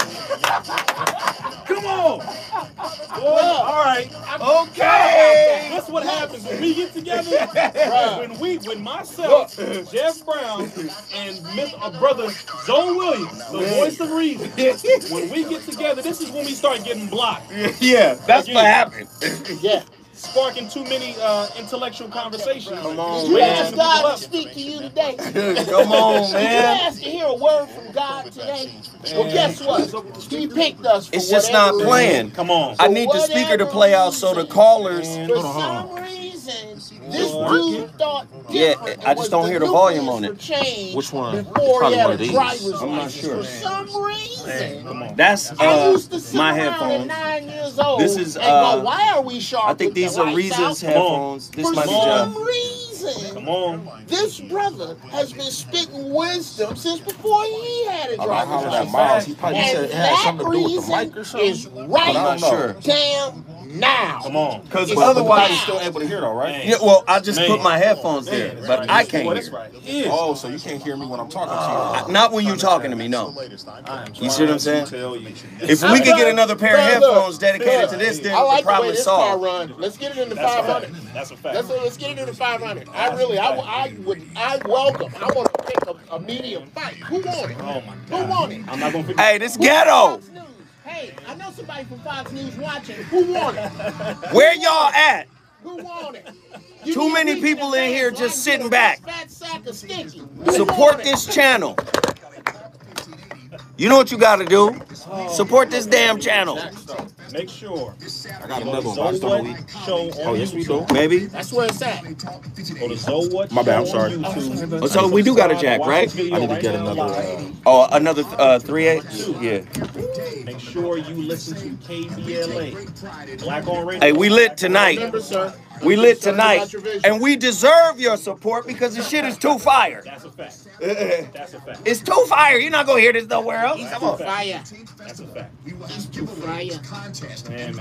Come on. Boy, all right. Okay. That's what happens when we get together. When myself, Geoff Brown, and brother Zoe Williams, the voice of reason, when we get together, this is when we start getting blocked. Yeah, that's Again. what happened. Yeah. sparking too many intellectual conversations. Come on, You man. asked God to speak to you today. Come on, Did you man. ask to hear a word from God today? Well, guess what? He picked us for It's just not whatever playing. Come on. I need the speaker to play out so the callers. For some reason, this What? dude thought Yeah, different. I just don't hear the volume on it. Which one? Before Probably he had one a of these. driver's I'm not license. sure. For some reason, Come on. That's I used to sit my around at headphones. 9 years old This is, and go, why are we sharp I think with the these are lights Reason's out? headphones. This For might be some Geoff. reason, Come on. this brother has been spitting wisdom since before he had a I like driver's how that license. Miles, he probably said And it had something to do with the that mic or something. is But right I don't know. Sure. damn now. Come on. Because It's otherwise, now. Still able to hear though, right? yeah, well, I just Man. put my headphones there, Man, but I can't Well, that's hear. right. Yeah. Oh, so you can't hear me when I'm talking to you. Not when you talking to me, no. You see what I'm saying? Tell you. If we could get another pair of headphones dedicated to this, then I the like the way problem is this car solved. run. Let's get it in the That's a 500. fact. That's a fact. Let's get it in the 500. I welcome. I want to pick a medium fight. Who want it? Oh my Who God. want it? I'm not gonna. Hey, this ghetto. Fox News. Hey, I know somebody from Fox News watching. Who want it? Where y'all at? Who want it? Too many people in here just sitting back. Fat sack of stinky. Support this channel. You know what you got to do? Support this damn channel. Make sure. I got another one. So I just don't know. what show on Oh, yes, we do. Maybe. That's where it's at. Go to So What My bad, I'm Show sorry. on YouTube. Oh, so we do got a jack, Watch right? this video I need to right get now another. live. Oh, another 3/8? Yeah. Make sure you listen to KBLA. Black on Radio. Hey, we lit tonight. Remember, sir. We lit tonight. And we deserve your support because the shit is too fire. That's a fact. That's a fact. It's too fire. You're not going to hear this nowhere else. Come on. Fire. That's a fact. Fire. Man.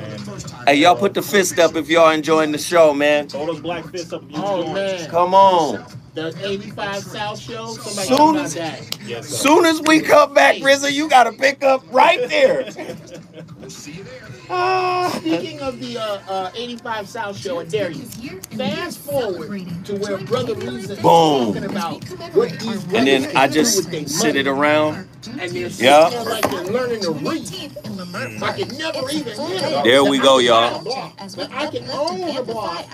Hey, y'all put the fist up if y'all enjoying the show, man. Throw those black fists up if you Oh, join. man. Come on. The 85 South Show. Somebody Soon talk about as- that. Yes, sir. Soon as we come back, RZA, you got to pick up right there. Speaking of the 85 South Show, I dare you. Fast forward to where Brother Reason is Boom. talking about what these And then brothers I do just with their sit money. it around. And they're sitting Yeah. there like they're learning to read. Like it never even hit them. There we go, y'all. That I can own a block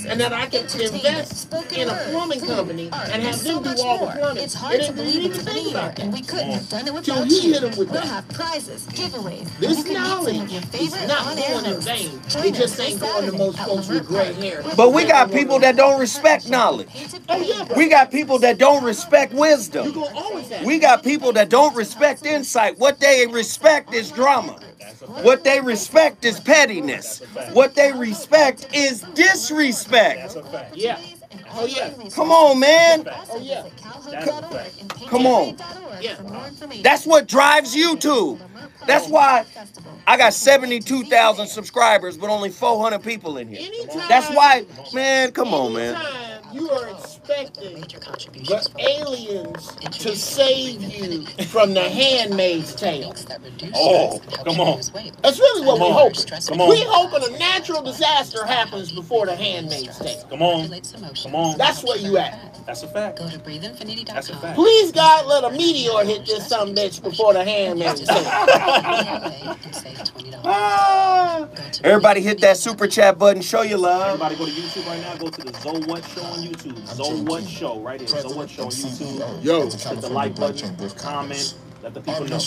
and that I can invest in a plumbing company and have them do all the plumbing. It's hard to And believe even it's been a think year, about and that. we couldn't have done it Till without he you. hit him with We'll that. have prizes, giveaways. This You can meet some knowledge of your is favorite not on-air going in hosts. vain. Join It us just this ain't going to Saturday most at folks with Lamert gray Park. hair. But we got people that don't respect knowledge. Oh, yeah, bro. We got people that don't respect You're wisdom. going to always have We got people that don't respect insight. What they respect is drama. What they respect is pettiness. What they respect is disrespect. Yeah. Oh, yeah. Come on, man. Oh, yeah. Come on. Yeah. That's what drives YouTube. That's why I got 72,000 subscribers, but only 400 people in here. That's why, man, come on, man. Anytime you are expecting the aliens to save you from the Handmaid's Tale. Oh, come on. That's really what we're hoping. Come on. We're hoping a natural disaster happens before the Handmaid's Tale. Come on. Come on. That's where you at. That's a fact. Go to breatheinfinity.com. That's a fact. Please, God, let a meteor hit this some bitch before the Handmaid's Tale. and save $20. Ah. Everybody hit that super chat button. Show your love. Everybody go to YouTube right now. Go to the So What Show on YouTube. So What Show right here. So What Show on YouTube. Yo. Hit the like button. Comment. Let the people know.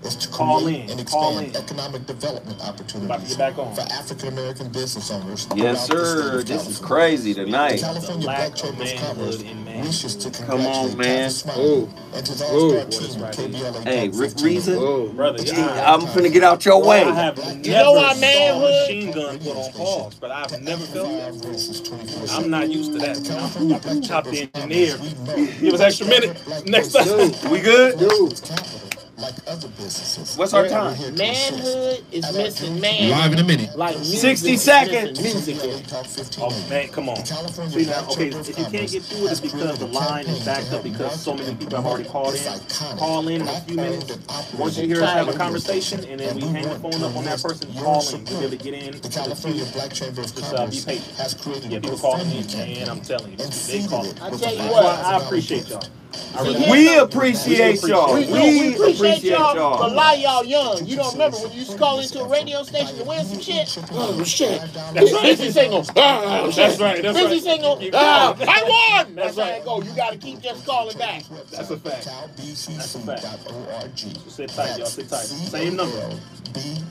Is to Call create in, and call expand in. economic development About to opportunities get back on. for African American business owners. Yes, throughout the state sir. of This is California. crazy The tonight. California Lack Black of Chamber of manhood Commerce in man. wishes to Come on, congratulate man. Kathy Smiley and his all-star team right KBLA Hey, Top Rick 15. Reason, Brother, I'm finna get out your I way. have You never know why saw a manhood- machine gun put on pause, but I've never felt that. Versus 24. I'm not used to that. The California I'm Black top the Chamber of engineer. Commerce, we know Give us extra minute. Next time. We good? its capital, like other businesses. What's our We're time? here to Manhood is assist. missing man. Live in a minute. Like music 60 is seconds. missing music. KBLA Talk 15. Oh man, come on. California See now, Black okay, Chamber of if you can't Commerce get through it, it's has because the created a line is campaign backed to up because help so many market people have already called this in. iconic Call in a black few minutes. owned and operated Once you hear us have a radio conversation, station, and then we we hang the want phone up on that to person, your call in, support. you'll be able to get in. The California Black Chamber of Just be Commerce patient. has created Yeah, a people calling GoFundMe in, campaign and I'm telling you, and they seeded call. it I with tell you a what, I $5,000 appreciate gift. y'all. We appreciate y'all. We appreciate y'all. But a lot of y'all young. You don't remember when you used to call into a radio station to win some shit? Oh, shit. Busy single. That's right. Busy single. I won. That's right. Go. You got to keep just calling back. That's a fact. That's a fact. Sit tight, y'all. Sit tight. Same number.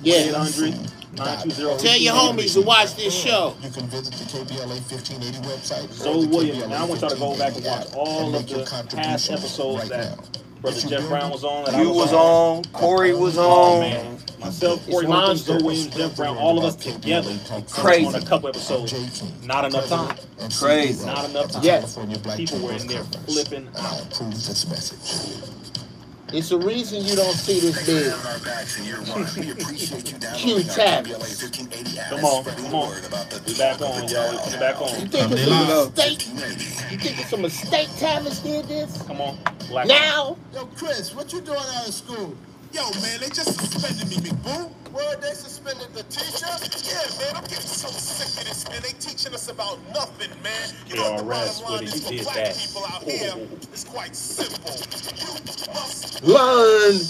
Yeah. 800-920. Tell your homies to watch this show. You can visit the KBLA 1580 website. So Williams, now I want y'all to go back and watch all of the past episodes that Brother Geoff Brown was on. You was on. Corey was on. Man. Myself, Corey Monson, Zoe Williams, Geoff Brown, all of us together. Crazy. On a couple episodes. Not enough time. Crazy. Not enough time. Yes. People were in there flipping out. It's the reason you don't see this big. Q tablets. Come on. We back on, y'all. We coming back on. You think it's a mistake tablets did this? Come on. Now? Yo, Chris, what you doing out of school? Yo, man, they just suspended me, big boo. Word, they suspended the teacher? Yeah, man, I'm getting so sick of this, man. They teaching us about nothing, man. You know what the bottom line is for black people out here? It's quite simple. You must learn.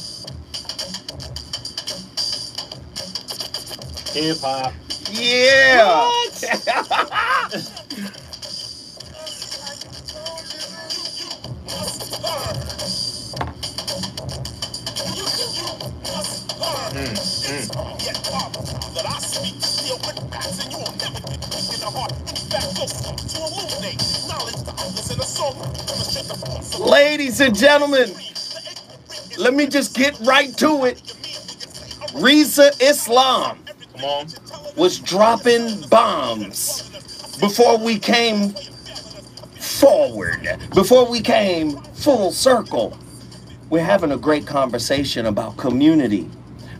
Hip hop. Yeah. Ladies and gentlemen, let me just get right to it. SGRizzaIslam was dropping bombs before we came forward, before we came full circle. We're having a great conversation about community,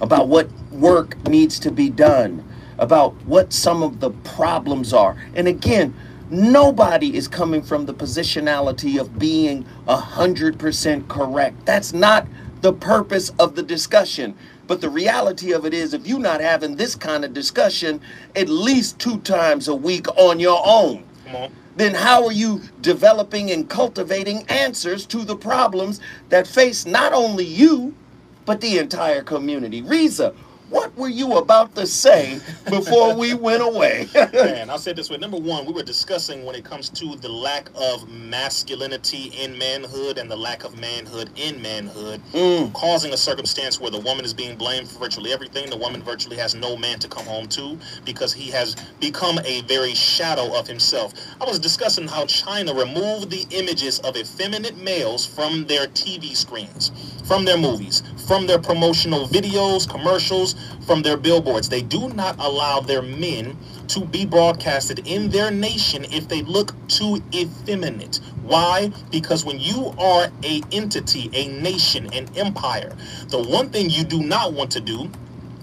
about what work needs to be done, about what some of the problems are. And again, nobody is coming from the positionality of being 100% correct. That's not the purpose of the discussion. But the reality of it is, if you're not having this kind of discussion at least 2 times a week on your own, then how are you developing and cultivating answers to the problems that face not only you, but the entire community? Rizza, what were you about to say before we went away? Man, I'll say it this way. Number one, we were discussing when it comes to the lack of masculinity in manhood and the lack of manhood in manhood, causing a circumstance where the woman is being blamed for virtually everything. The woman virtually has no man to come home to because he has become a very shadow of himself. I was discussing how China removed the images of effeminate males from their TV screens, from their movies, from their promotional videos, commercials, from their billboards. They do not allow their men to be broadcasted in their nation if they look too effeminate. Why? Because when you are an entity, a nation, an empire, the one thing you do not want to do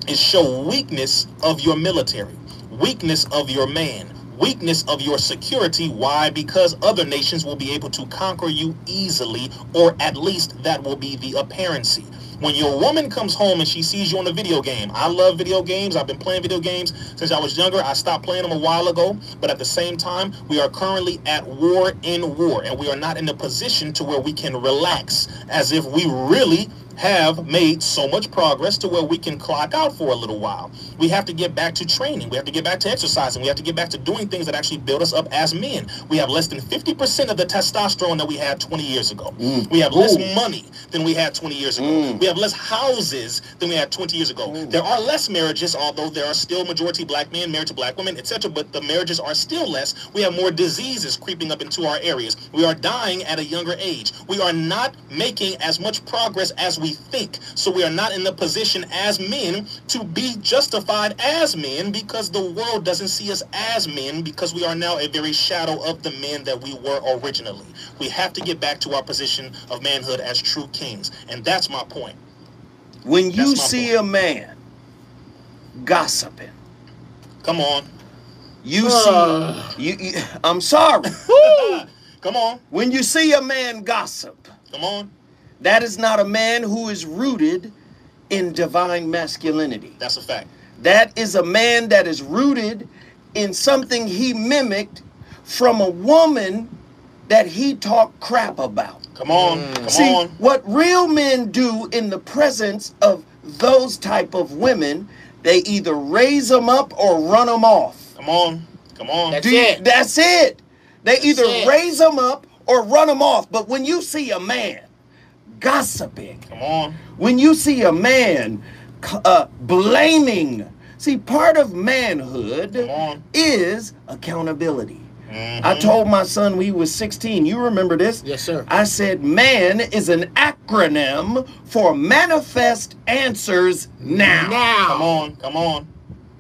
is show weakness of your military, weakness of your man, weakness of your security. Why? Because other nations will be able to conquer you easily, or at least that will be the apparency. When your woman comes home and she sees you on a video game, I love video games. I've been playing video games since I was younger. I stopped playing them a while ago. But at the same time, we are currently at war in war. And we are not in a position to where we can relax as if we really have made so much progress to where we can clock out for a little while. We have to get back to training. We have to get back to exercising. We have to get back to doing things that actually build us up as men. We have less than 50% of the testosterone that we had 20 years ago. We have less money than we had 20 years ago. We have less houses than we had 20 years ago. There are less marriages, although there are still majority black men married to black women, etc., but the marriages are still less. We have more diseases creeping up into our areas. We are dying at a younger age. We are not making as much progress as we think. So we are not in the position as men to be justified as men, because the world doesn't see us as men, because we are now a very shadow of the men that we were originally. We have to get back to our position of manhood as true kings. And that's my point. When you see a man gossiping, come on. You see, I'm sorry. Come on. When you see a man gossip, come on. That is not a man who is rooted in divine masculinity. That's a fact. That is a man that is rooted in something he mimicked from a woman that he talked crap about. Come on. Come See, on. what real men do in the presence of those type of women, they either raise them up or run them off. Come on. Come on. That's it. That's it. They either it. raise them up or run them off. But when you see a man gossiping, Come on. when you see a man blaming, see, part of manhood is accountability. I told my son when he was 16, you remember this? Yes, sir. I said, man is an acronym for manifest answers now. Come on. Come on.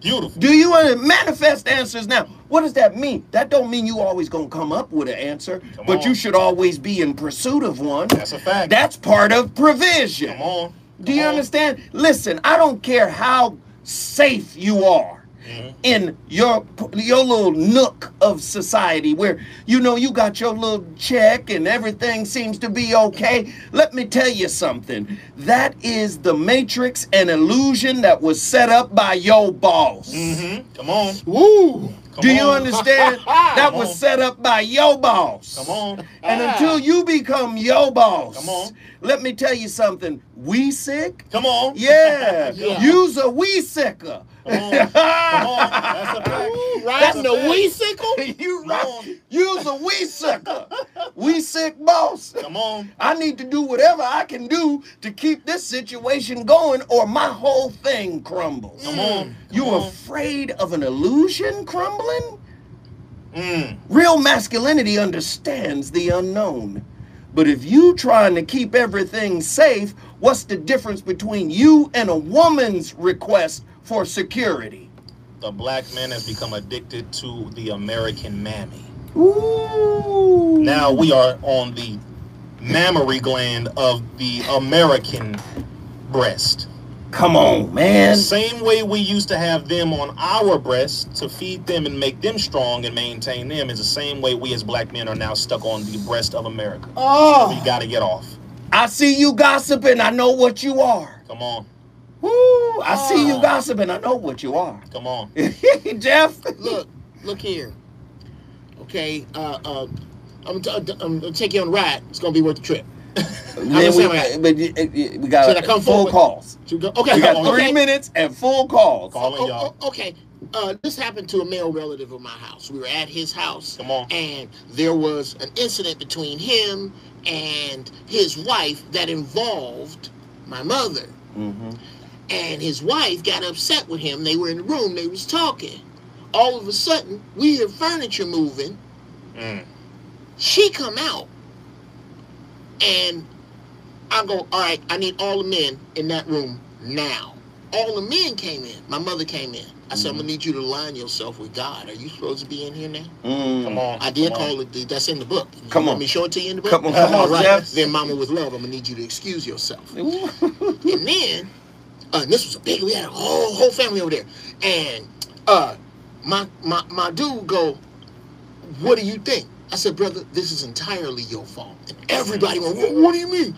Beautiful. Do you want to manifest answers now? What does that mean? That don't mean you always going to come up with an answer, but you should always be in pursuit of one. That's a fact. That's part of provision. Come on. Do you understand? Listen, I don't care how safe you are in your little nook of society where, you know, you got your little check and everything seems to be okay. Let me tell you something. That is the matrix and illusion that was set up by your boss. Come on. Woo! Do you understand? That was set up by your boss. Come on. And until you become your boss, Come on. let me tell you something. We sick? Come on. Yeah. Use a we sicker. Come on. Come on. That's a fact. Riding the wee sickle? Use a we sicker. We sick boss. Come on. I need to do whatever I can do to keep this situation going or my whole thing crumbles. Come on. You afraid of an illusion crumbling? Real masculinity understands the unknown. But if you trying to keep everything safe, what's the difference between you and a woman's request for security? The black man has become addicted to the American mammy. Ooh. Now we are on the mammary gland of the American breast. Come on, man. Same way we used to have them on our breasts to feed them and make them strong and maintain them is the same way we as black men are now stuck on the breast of America. Oh. We got to get off. I see you gossiping. I know what you are. Come on. Woo. I see you gossiping. I know what you are. Come on. Jeff. Look here. Okay, I'm gonna take you on a ride. It's gonna be worth the trip. We got Should I come full forward? calls. Okay, We got 3 minutes and full calls. Calling y'all. Okay. This happened to a male relative of my house. We were at his house. Come on. And there was an incident between him and his wife that involved my mother. And his wife got upset with him. They were in the room. They was talking. All of a sudden, we hear furniture moving. She come out. And I go, all right, I need all the men in that room now. All the men came in. My mother came in. I said, I'm going to need you to align yourself with God. Are you supposed to be in here now? Come on. I did call it, that's in the book. Come on. Want me to show it to you in the book? Come on, All right. Jeff. Then Mama with love, I'm going to need you to excuse yourself. And then, this was a big, we had a whole family over there. And my dude go, what do you think? I said, brother, this is entirely your fault. And everybody went, what do you mean?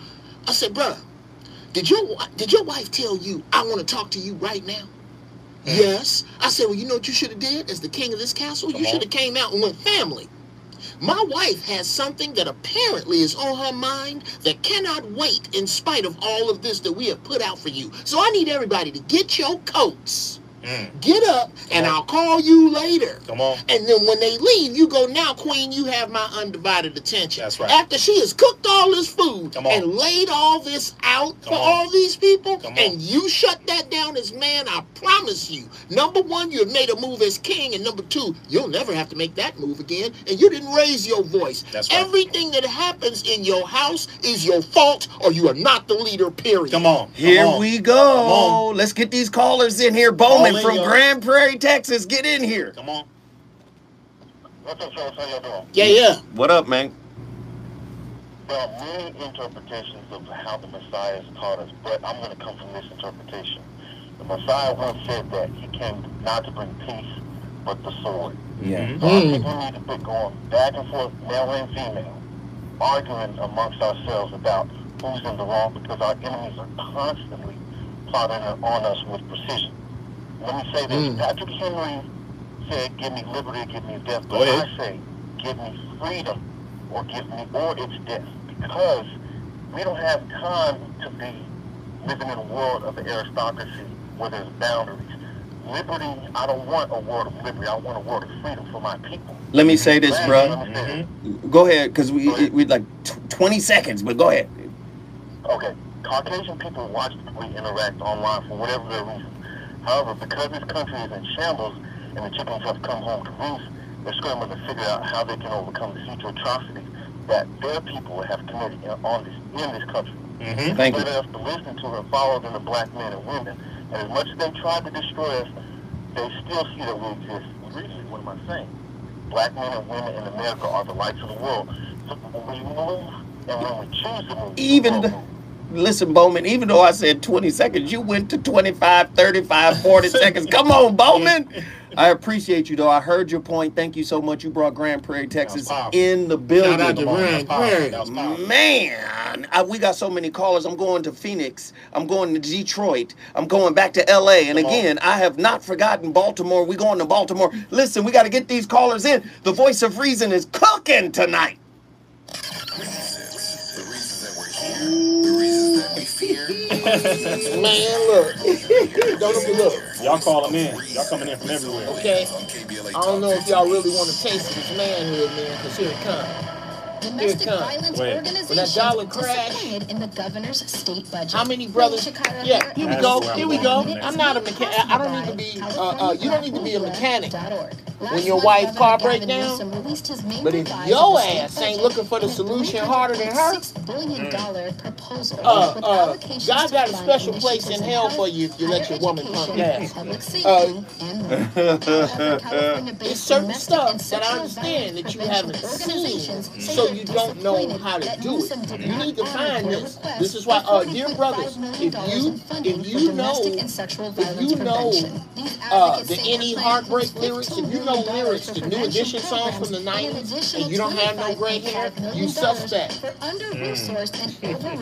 I said, brother, did your wife tell you, I want to talk to you right now? Yes. I said, well, you know what you should have did as the king of this castle? You should have came out and went family. My wife has something that apparently is on her mind that cannot wait in spite of all of this that we have put out for you. So I need everybody to get your coats. Get up, and I'll call you later. Come on. And then when they leave, you go, now, queen, you have my undivided attention. That's right. After she has cooked all this food Come on. and laid all this out for all these people, and you shut that down as man, I promise you, number one, you have made a move as king, and number two, you'll never have to make that move again, and you didn't raise your voice. That's right. Everything that happens in your house is your fault, or you are not the leader, period. Come on. Here we go. Let's get these callers in here. Bowman from Grand Prairie, Texas. Get in here. Come on. What's up, fellas? How y'all doing? Yeah. What up, man? There are many interpretations of how the Messiah has taught us, but I'm going to come from this interpretation. The Messiah once said that he came not to bring peace, but the sword. Yeah. So I think we need to quit going back and forth, male and female, arguing amongst ourselves about who's in the wrong, because our enemies are constantly plotting on us with precision. Let me say this. Patrick Henry said, give me liberty, give me death. But I say, give me freedom, or it's death. because we don't have time to be living in a world of aristocracy where there's boundaries. Liberty, I don't want a world of liberty. I want a world of freedom for my people. Let me say this, bro. Mm-hmm. Go ahead, because we like 20 seconds, but go ahead. Okay. Caucasian people watch we interact online for whatever their reason. However, because this country is in shambles and the chickens have come home to roost, they're scrambling to figure out how they can overcome the future atrocities that their people have committed in this country. Mm-hmm. Thank you. They have to listen to and follow them, the black men and women. And as much as they tried to destroy us, they still see that we exist. Recently, what am I saying? Black men and women in America are the lights of the world. So when we move and when we choose to move, listen, Bowman, even though I said 20 seconds, you went to 25, 35, 40 seconds. Come on, Bowman. I appreciate you, though. I heard your point. Thank you so much. You brought Grand Prairie, Texas in the building. Shout out to Grand Prairie. Man, we got so many callers. I'm going to Phoenix. I'm going to Detroit. I'm going back to L.A. And again, I have not forgotten Baltimore. We're going to Baltimore. Listen, we got to get these callers in. The voice of reason is cooking tonight. Man, look. Look. Y'all call them in. Y'all coming in from everywhere. Okay. I don't know if y'all really want to taste this manhood, man, because here it comes. Domestic violence When that dollar crash, disappeared in the governor's state budget. how many brothers? Yeah, here we go. Here we go. I'm not a mechanic. I don't need to be. You don't need to be a mechanic when your wife's car breaks down. But if your ass ain't looking for the solution harder than her, $6 billion proposal. God got a special place in hell for you if you let your woman pump gas. It's certain stuff that I understand that you haven't seen, so you don't know how to do it. You need to find this. This is why, dear brothers, if you know the Any Heartbreak lyrics, if you know lyrics to New Edition songs from the 90s, and you don't have no gray hair, you suspect.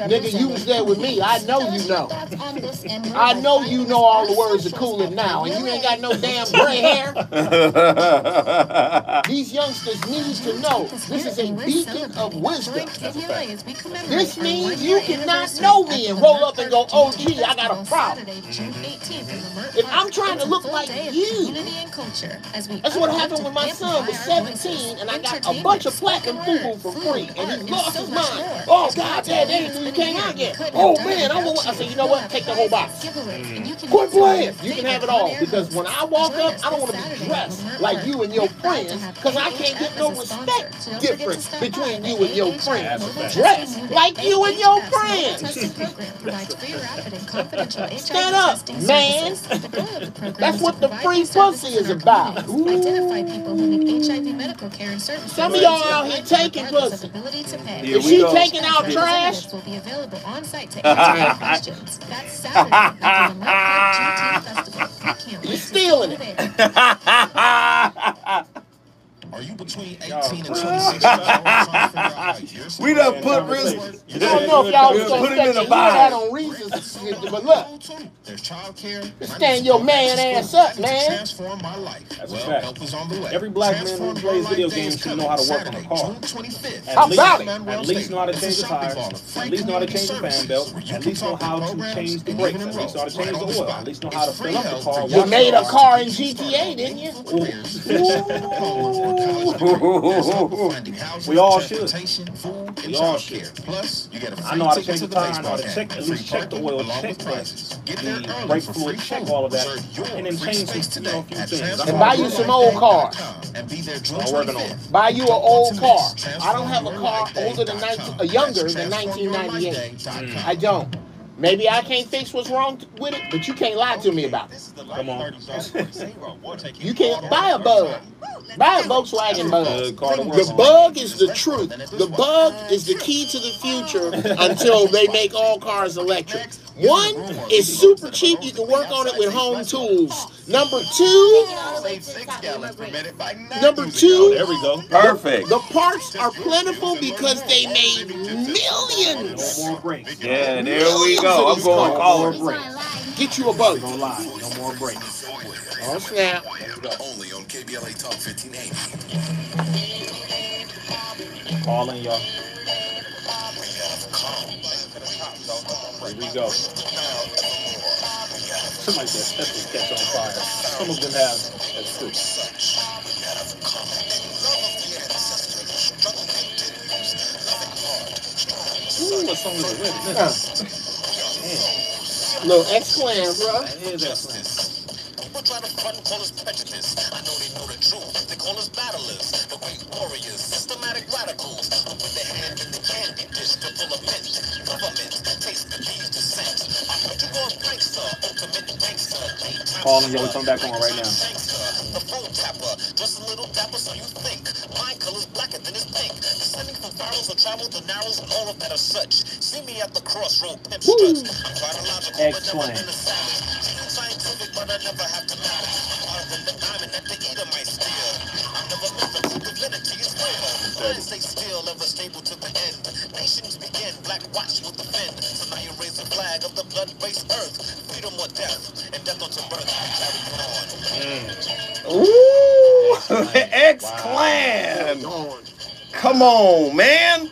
Nigga, you was there with me. I know you know. I know you know all the words of Coolin' Now, and you ain't got no damn gray hair. These youngsters need to know this is a beacon of wisdom. This means you cannot know me and roll up and go, oh, gee, I got a problem. If I'm trying to look like you, that's what happened when my son was 17 and I got a bunch of platinum FUBU for free and he lost his mind. Oh, God, Dad, they didn't came out yet. Oh, man, I said, you know what? Take the whole box. Quit playing. You can have it all because when I walk up, I don't want to be dressed like you and your friends because I can't get no respect difference between you and your friends. Dress like you and your friends. Stand up, man. That's what the free pussy is about. Identify people who need HIV medical care and services. Some of y'all out here taking pussy. Is she taking out trash? Will be available on site to answer questions. That's Saturday at the GT Festival. You're stealing it. Are you between 18 and 26? We done put Riz. I don't know if y'all was going to hear that on Reese's, but look. There's childcare. Stand your man ass up, man. Transform my life. That's a fact. Every black man who plays video games should know how to work on a car. At least know how to change the tires. At least know how to change the fan belt. At least know how to change the brakes. At least know how to change the oil. At least know how to fill up the car. You made a car in GTA, didn't you? We all should. We all should. I know how to change the tire. I know how to check, at least check the oil, check the brake fluid, check all of that, and then change some, a few things. And buy you some old cars. I'm working on it. Buy you an old car. I don't have a car younger than 1998. I don't. Maybe I can't fix what's wrong with it, but you can't lie to me about it. Come on. You can't buy a Bug. Buy a Volkswagen Bug. The The Bug is the truth. The Bug is the key to the future until they make all cars electric. One is super cheap. You can work on it with home tools. Number two, There we go. Perfect. the parts are plentiful because they made millions. No more brakes. Yeah, there we go. I'm going to call her break. Get you a Bug. No lie. No more brakes. Oh, snap. Only on KBLA Talk 1580. Call in, y'all. Here we go. Something like that special sketch on fire. Some of them have that's true. Ooh, what song is it with? Little X-Clan, bro. That is X-Clan. People try to front and call us prejudice. I know they know the truth. They call us battlers, the great warriors, systematic radicals who put their hand in the candy dish to pull a mint. Government, taste the bees descent. I put you on gangster, ultimate gangster. Paul and Joey, come back on right now. The phone tapper, just a little dapper so you think. My color's blacker than his pink. Descending from barrels or travel the narrows and all of that are such. See me at the crossroad, pimp struts. I'm chronological, but never been a savage. Scientific, but I never have to manage. I'm harder than the diamond that the eater might steal. I never meant to prove divinity is real. Minds stay still, ever stable to the end. Nations begin, black watch will defend. So now you raise the flag of the blood-based earth. Freedom or death, and death unto birth. Carry on. Ooh, X-Clan. Come on, man.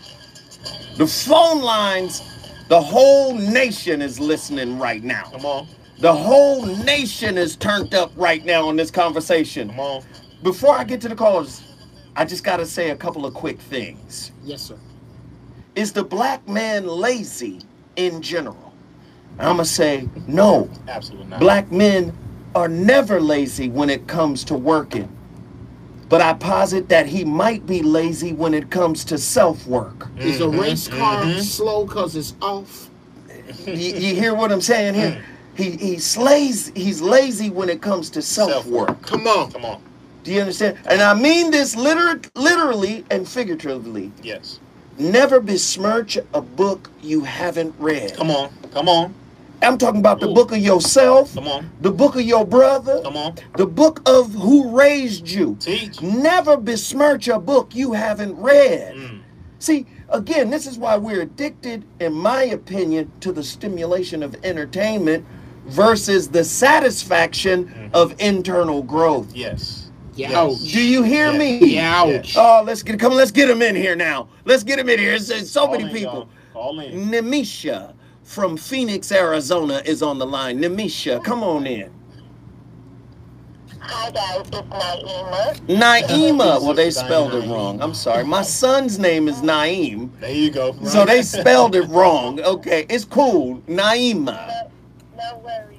The phone lines, the whole nation is listening right now. Come on. The whole nation is turned up right now in this conversation. Come on. Before I get to the callers, I just got to say a couple of quick things. Yes, sir. Is the black man lazy in general? I'm going to say no. Absolutely not. Black men are never lazy when it comes to working. But I posit that he might be lazy when it comes to self-work. Is a race car slow because it's off? You hear what I'm saying here? He's lazy when it comes to self-work. Come on. Come on. Do you understand? And I mean this literally and figuratively. Yes. Never besmirch a book you haven't read. Come on. Come on. I'm talking about the book of yourself. Come on. The book of your brother. Come on. The book of who raised you. Teach. Never besmirch a book you haven't read. See, again, this is why we're addicted, in my opinion, to the stimulation of entertainment versus the satisfaction of internal growth. Yes. Ouch. Do you hear me? Ouch. Oh, let's get him in here now. Let's get him in here. There's so many people. Call in. Nemisha from Phoenix, Arizona is on the line. Nemisha, come on in. Hi guys, it's Naima. Naima. Well, they spelled it wrong. I'm sorry. My son's name is Naeem. There you go. Right. So they spelled it wrong. Okay, it's cool. Naima. No worries.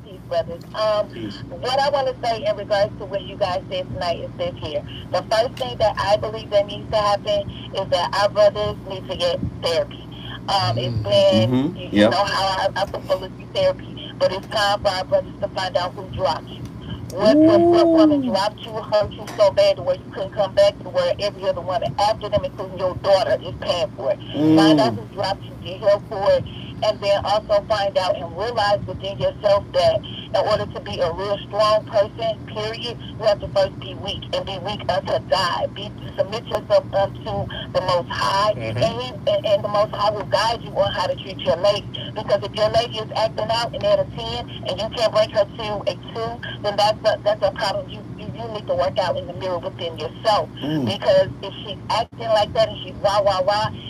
Peace, brothers. What I want to say in regards to what you guys said tonight is this here. The first thing that I believe that needs to happen is that our brothers need to get therapy. It's been, you know how I propose therapy, but it's time for our brothers to find out who dropped you. What woman dropped you, hurt you so bad to where you couldn't come back, to where every other woman after them, including your daughter, is paying for it. Find out who dropped you, get help for it, and then also find out and realize within yourself that in order to be a real strong person, period, you have to first be weak, and be weak unto God. Submit yourself unto the Most High, and the Most High will guide you on how to treat your lady. Because if your lady is acting out and at a 10, and you can't bring her to a 2, then that's a problem you need to work out in the mirror within yourself. Because if she's acting like that and she's wah,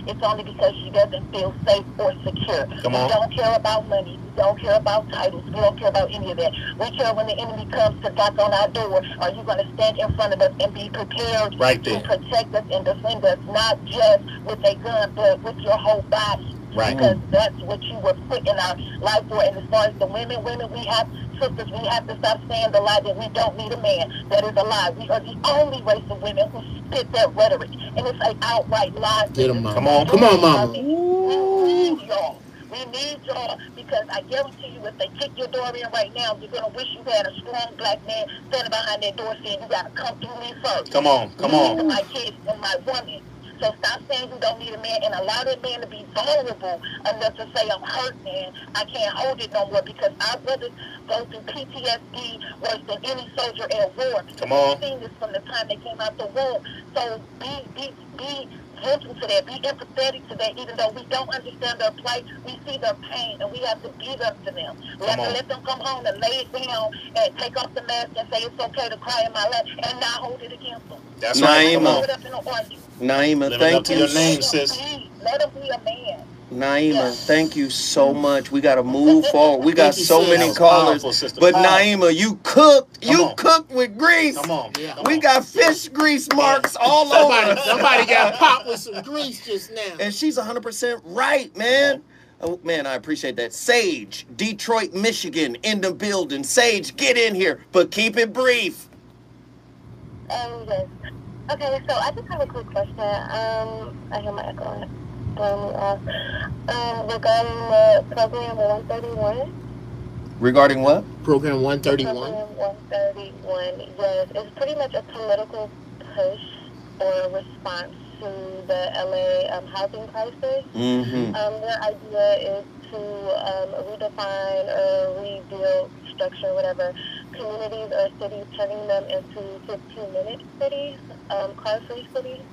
it's only because she doesn't feel safe or secure. We don't care about money. We don't care about titles. We don't care about any of that. We care when the enemy comes to knock on our door. Are you going to stand in front of us and be prepared to protect us and defend us, not just with a gun, but with your whole body? Because that's what you were put in our life for. And as far as the women, we have sisters, we have to stop saying the lie that we don't need a man. That is a lie. We are the only race of women who spit that rhetoric. And it's an outright lie. Get them, mama. Come on, mama. We need y'all. We need y'all, because I guarantee you, if they kick your door in right now, you're going to wish you had a strong black man standing behind that door saying, you got to come through me first. Come on. My kids and my woman. So stop saying you don't need a man and allow that man to be vulnerable enough to say, I'm hurt, man. I can't hold it no more, because our brothers go through PTSD worse than any soldier at war. We've seen this from the time they came out the womb. So be gentle to that. Be empathetic to that. Even though we don't understand their plight, we see their pain, and we have to give up to them. We have to let them come home and lay it down and take off the mask and say it's okay to cry in my lap and not hold it against them. That's right. Naima, thank you. Your name, sis. Let him be a man. Naima, thank you so much. We got to move forward. We got Thank you, so sis. many That was callers. powerful, sister. But Powerful. Naima, you cooked. Come You on. cooked with grease. Come on. Yeah. Come We on. got fish grease marks all over. Somebody got popped with some grease just now. And she's 100% right, man. Oh, man, I appreciate that. Sage, Detroit, Michigan, in the building. Sage, get in here, but keep it brief. Yes. Okay, so I just have a quick question. I hear my echo throwing me off. Regarding the program 131. Regarding what? Program 131. Program 131, yes. It's pretty much a political push or response to the LA housing crisis. Mm-hmm. Their idea is to redefine or rebuild structure, whatever, communities or cities, turning them into 15-minute cities, car-free cities,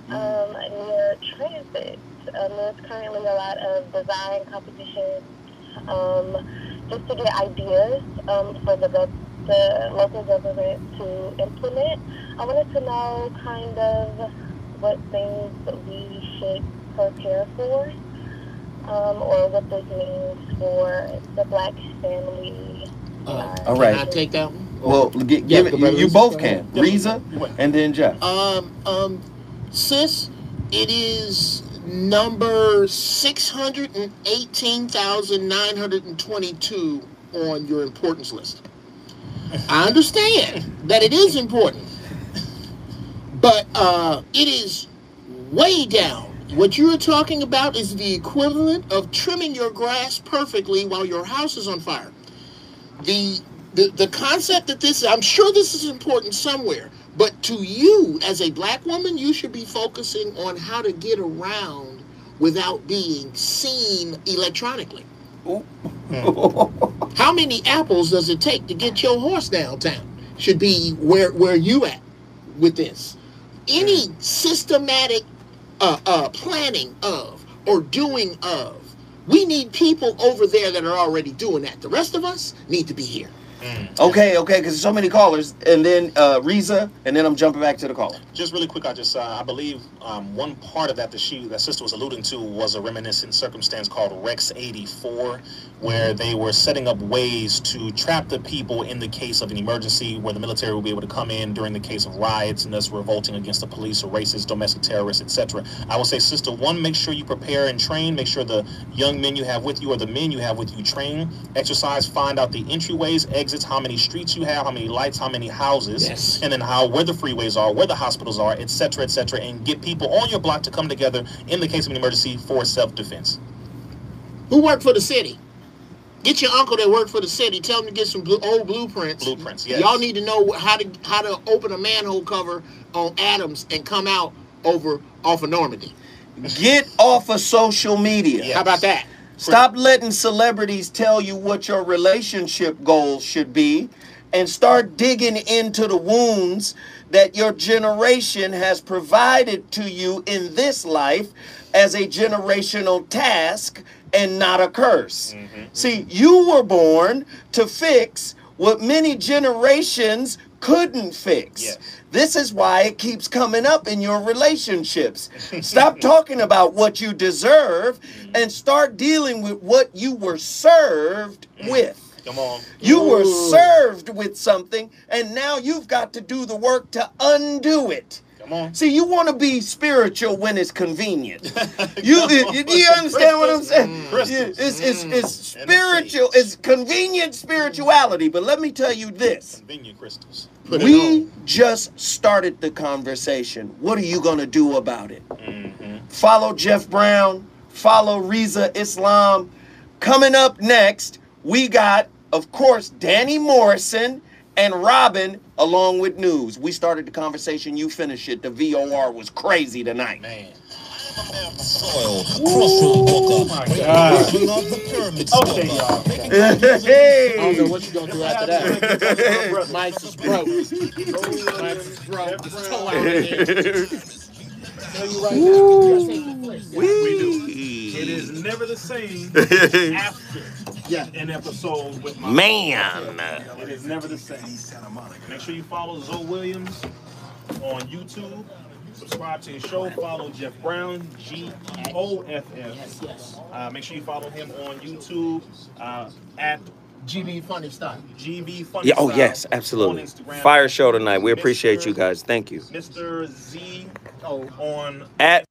near transit. There's currently a lot of design competitions just to get ideas for the local government to implement. I wanted to know kind of what things we should prepare for, or what this means for the Black family. All right. Can I take that one? Well, give it. You both can. Riza and then Geoff. Sis, it is number 618,922 on your importance list. I understand that it is important, but it is way down. What you are talking about is the equivalent of trimming your grass perfectly while your house is on fire. The concept that this, I'm sure this is important somewhere, but to you as a Black woman, you should be focusing on how to get around without being seen electronically. How many apples does it take to get your horse downtown? Should be where you at with this. Any systematic planning of or doing of, we need people over there that are already doing that. The rest of us need to be here. Okay, because there's so many callers, and then Riza, and then I'm jumping back to the caller. Just really quick, I believe one part of that that sister was alluding to was a reminiscent circumstance called Rex 84, where they were setting up ways to trap the people in the case of an emergency, where the military will be able to come in during the case of riots and thus revolting against the police or racists, domestic terrorists, etc. I will say, sister, one, make sure you prepare and train. Make sure the young men you have with you or the men you have with you train, exercise, find out the entryways, exits, how many streets you have, how many lights, how many houses, and then where the freeways are, where the hospitals are, etc., and get people on your block to come together in the case of an emergency for self-defense. Who worked for the city? Get your uncle that worked for the city. Tell him to get some old blueprints. Blueprints, yes. Y'all need to know how to open a manhole cover on Adams and come out off of Normandy. Get off of social media. Yes. How about that? Stop letting celebrities tell you what your relationship goals should be, and start digging into the wounds that your generation has provided to you in this life as a generational task and not a curse. See, you were born to fix what many generations couldn't fix. Yes. This is why it keeps coming up in your relationships. Stop talking about what you deserve and start dealing with what you were served with. Come on. You were served with something, and now you've got to do the work to undo it. Come on. See, you want to be spiritual when it's convenient. You understand what I'm saying? It's spiritual. It's convenient spirituality. But let me tell you this. Convenient crystals. We just started the conversation. What are you going to do about it? Follow Geoff Brown. Follow SGRizzaIslam. Coming up next, we got, of course, Danny Morrison and Robin, along with news. We started the conversation. You finish it. The VOR was crazy tonight. Man. Oh my God. Okay, y'all. Hey. I don't know what you're going to do after that. Mike's is broke. Mike's is broke. It's so out of here. Tell you right now. We do. It is never the same after an episode with my Man. It is never the same. Make sure you follow Zoe Williams on YouTube. subscribe to his show. Follow Geoff Brown, G-O-F-F. Yes, yes. Make sure you follow him on YouTube at GB Funny Style. GB Funny Yeah. Oh, Style yes, on absolutely. Instagram. Fire show tonight. We appreciate you guys. Thank you. Mr. Z Oh, on At